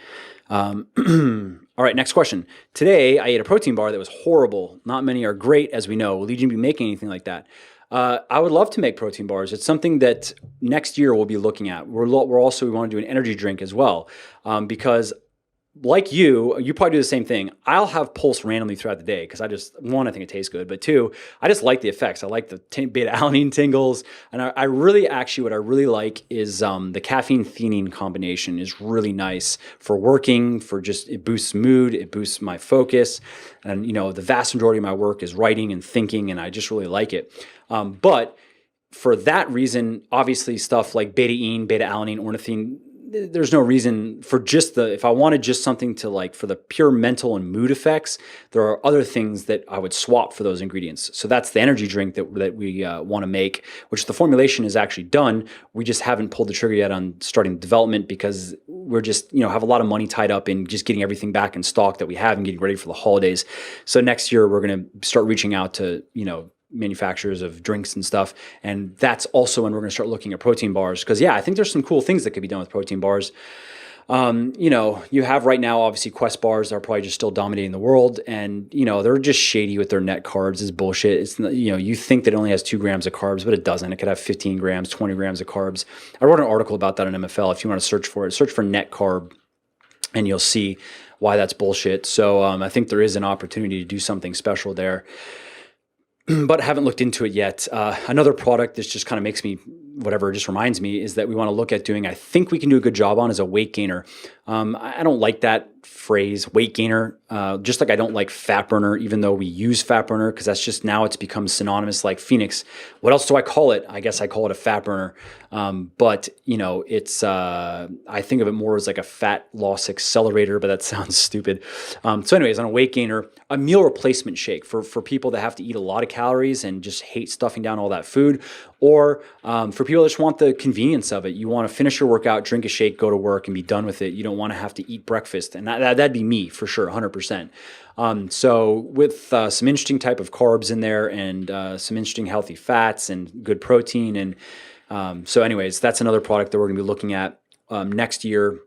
All right, next question. Today, I ate a protein bar that was horrible. Not many are great, as we know. Will you be making anything like that? I would love to make protein bars. It's something that next year we'll be looking at. We want to do an energy drink as well, because like you probably do the same thing. I'll have Pulse randomly throughout the day because I think it tastes good, but two, I just like the effects. I like the beta-alanine tingles, and what I really like is the caffeine-theanine combination is really nice for working, it boosts mood, it boosts my focus, and the vast majority of my work is writing and thinking, and I just really like it. But for that reason, obviously stuff like beta-ine, beta-alanine, ornithine, there's no reason for if I wanted just something to like for the pure mental and mood effects, there are other things that I would swap for those ingredients. So that's the energy drink that we want to make, which the formulation is actually done. We just haven't pulled the trigger yet on starting development because we're just, have a lot of money tied up in just getting everything back in stock that we have and getting ready for the holidays. So next year we're going to start reaching out to, manufacturers of drinks and stuff, and that's also when we're going to start looking at protein bars, because I think there's some cool things that could be done with protein bars. You have right now, obviously, Quest bars are probably just still dominating the world, and they're just shady with their net carbs. It's bullshit. It's you think that it only has 2 grams of carbs, but it doesn't. It could have 15 grams, 20 grams of carbs. I wrote an article about that on MFL. If you want to search for it, search for net carb, and you'll see why that's bullshit. So I think there is an opportunity to do something special there, but I haven't looked into it yet. Another product that just kind of makes me whatever, just reminds me, is that we want to look at doing, I think we can do a good job on, is a weight gainer. I don't like that phrase, weight gainer, just like I don't like fat burner, even though we use fat burner, because that's just, now it's become synonymous like Phoenix. What else do I call it? I guess I call it a fat burner. But it's, I think of it more as like a fat loss accelerator, but that sounds stupid. So anyways, on a weight gainer, a meal replacement shake for people that have to eat a lot of calories and just hate stuffing down all that food, or for people that just want the convenience of it. You want to finish your workout, drink a shake, go to work, and be done with it. You don't want to have to eat breakfast, and that'd be me for sure, 100%. So with some interesting type of carbs in there, and some interesting healthy fats and good protein, and so anyways, that's another product that we're going to be looking at next year.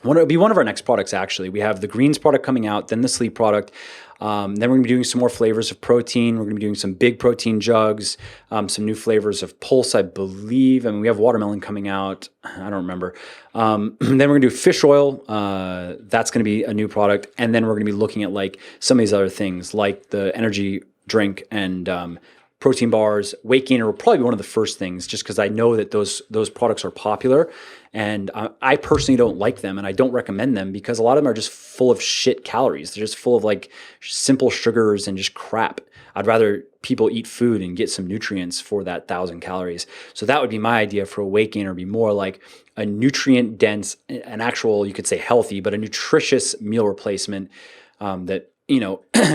It'll be one of our next products, actually. We have the greens product coming out, then the sleep product. Then we're going to be doing some more flavors of protein. We're going to be doing some big protein jugs, some new flavors of Pulse, I believe. I mean, we have watermelon coming out. I don't remember. Then we're going to do fish oil. That's going to be a new product. And then we're going to be looking at like some of these other things, like the energy drink and protein bars. Weight gainer will probably be one of the first things, just because I know that those products are popular, and I personally don't like them, and I don't recommend them because a lot of them are just full of shit calories. They're just full of like simple sugars and just crap. I'd rather people eat food and get some nutrients for that 1,000 calories. So that would be my idea for a weight gainer, be more like a nutrient dense, an actual, you could say healthy, but a nutritious meal replacement that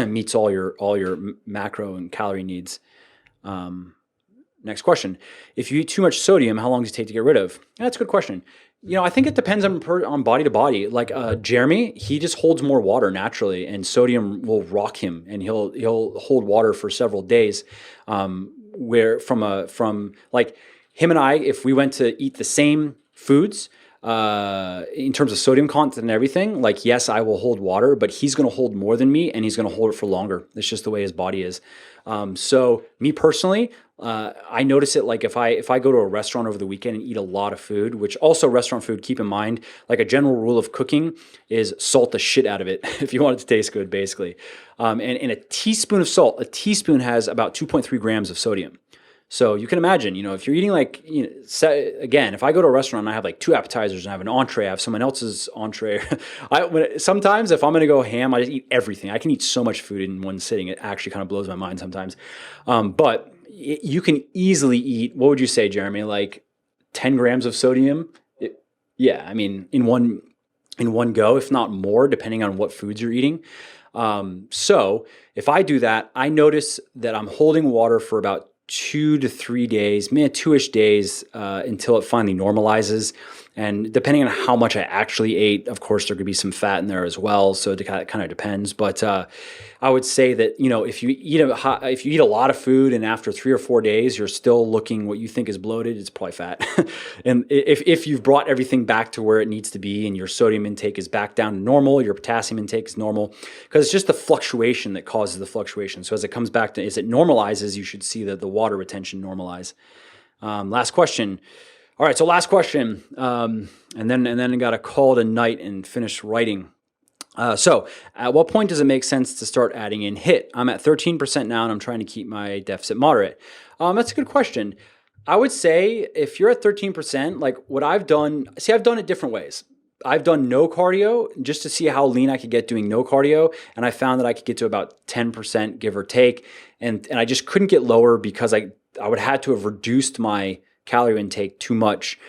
meets all your macro and calorie needs. Next question. If you eat too much sodium, how long does it take to get rid of? That's a good question. I think it depends on body to body. Like Jeremy, he just holds more water naturally, and sodium will rock him, and he'll hold water for several days. Where from like him and I, if we went to eat the same foods, in terms of sodium content and everything, like, yes, I will hold water, but he's going to hold more than me, and he's going to hold it for longer. It's just the way his body is. So me personally, I notice it like if I go to a restaurant over the weekend and eat a lot of food, which also restaurant food, keep in mind, like a general rule of cooking is salt the shit out of it if you want it to taste good, basically. And in a teaspoon of salt, a teaspoon has about 2.3 grams of sodium. So you can imagine, if you're eating like, again, if I go to a restaurant and I have like 2 appetizers and I have an entree, I have someone else's entree. Sometimes if I'm going to go ham, I just eat everything. I can eat so much food in one sitting. It actually kind of blows my mind sometimes. But you can easily eat, what would you say, Jeremy? Like 10 grams of sodium? Yeah, I mean, in one go, if not more, depending on what foods you're eating. So if I do that, I notice that I'm holding water for about 2 to 3 days, 2-ish days, until it finally normalizes. And depending on how much I actually ate, of course, there could be some fat in there as well. So it kind of depends. But I would say that, if you eat a lot of food and after 3 or 4 days, you're still looking what you think is bloated, it's probably fat. And if you've brought everything back to where it needs to be and your sodium intake is back down to normal, your potassium intake is normal, because it's just the fluctuation that causes the fluctuation. So as it comes back as it normalizes, you should see that the water retention normalize. Last question. All right, so last question, and then I got to call it a night and finish writing. So at what point does it make sense to start adding in HIIT? I'm at 13% now, and I'm trying to keep my deficit moderate. That's a good question. I would say if you're at 13%, like what I've done, I've done it different ways. I've done no cardio just to see how lean I could get doing no cardio, and I found that I could get to about 10%, give or take, and I just couldn't get lower because I would have to have reduced my calorie intake too much,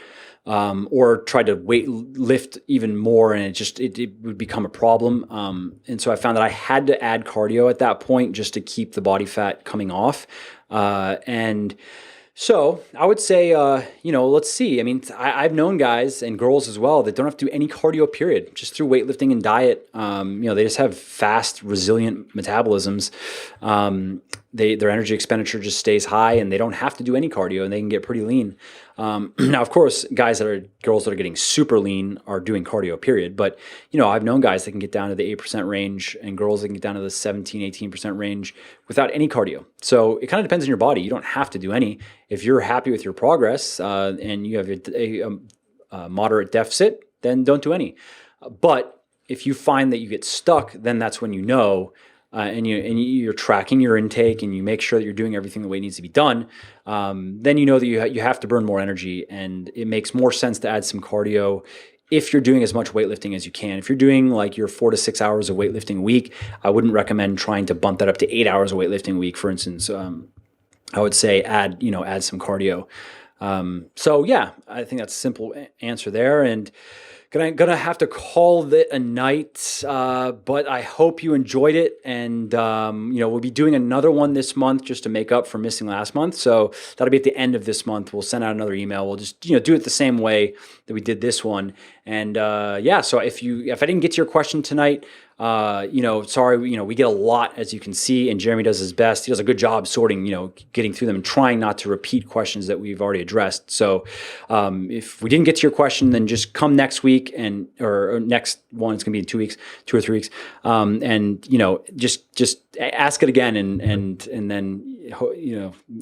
or tried to lift even more, and it would become a problem. And so I found that I had to add cardio at that point just to keep the body fat coming off. And so I would say, let's see. I mean, I've known guys and girls as well that don't have to do any cardio, period, just through weightlifting and diet. They just have fast, resilient metabolisms. their energy expenditure just stays high, and they don't have to do any cardio, and they can get pretty lean. Now, of course, girls that are getting super lean are doing cardio, period. But, I've known guys that can get down to the 8% range and girls that can get down to the 17, 18% range without any cardio. So it kind of depends on your body. You don't have to do any. If you're happy with your progress and you have a moderate deficit, then don't do any. But if you find that you get stuck, then that's when and you're tracking your intake and you make sure that you're doing everything the way it needs to be done, then you know that you have to burn more energy, and it makes more sense to add some cardio if you're doing as much weightlifting as you can. If you're doing like your 4 to 6 hours of weightlifting a week, I wouldn't recommend trying to bump that up to 8 hours of weightlifting a week, for instance. I would say add some cardio. So yeah, I think that's a simple answer there. And gonna have to call it a night, but I hope you enjoyed it. And we'll be doing another one this month just to make up for missing last month. So that'll be at the end of this month. We'll send out another email. We'll just do it the same way that we did this one. And so if I didn't get to your question tonight, sorry, we get a lot, as you can see, and Jeremy does his best. He does a good job sorting, getting through them and trying not to repeat questions that we've already addressed. So if we didn't get to your question, then just come next week or next one, it's gonna be in 2 weeks, 2 or 3 weeks. Just ask it again. And then,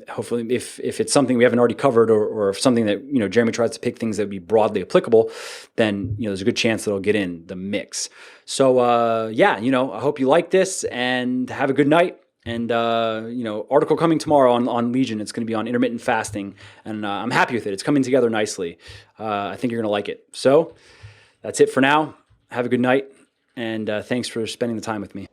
hopefully if it's something we haven't already covered or if something that, Jeremy tries to pick things that would be broadly applicable, then, there's a good chance that it'll get in the mix. So, I hope you like this and have a good night. And, article coming tomorrow on Legion. It's going to be on intermittent fasting, and I'm happy with it. It's coming together nicely. I think you're going to like it. So that's it for now. Have a good night, and thanks for spending the time with me.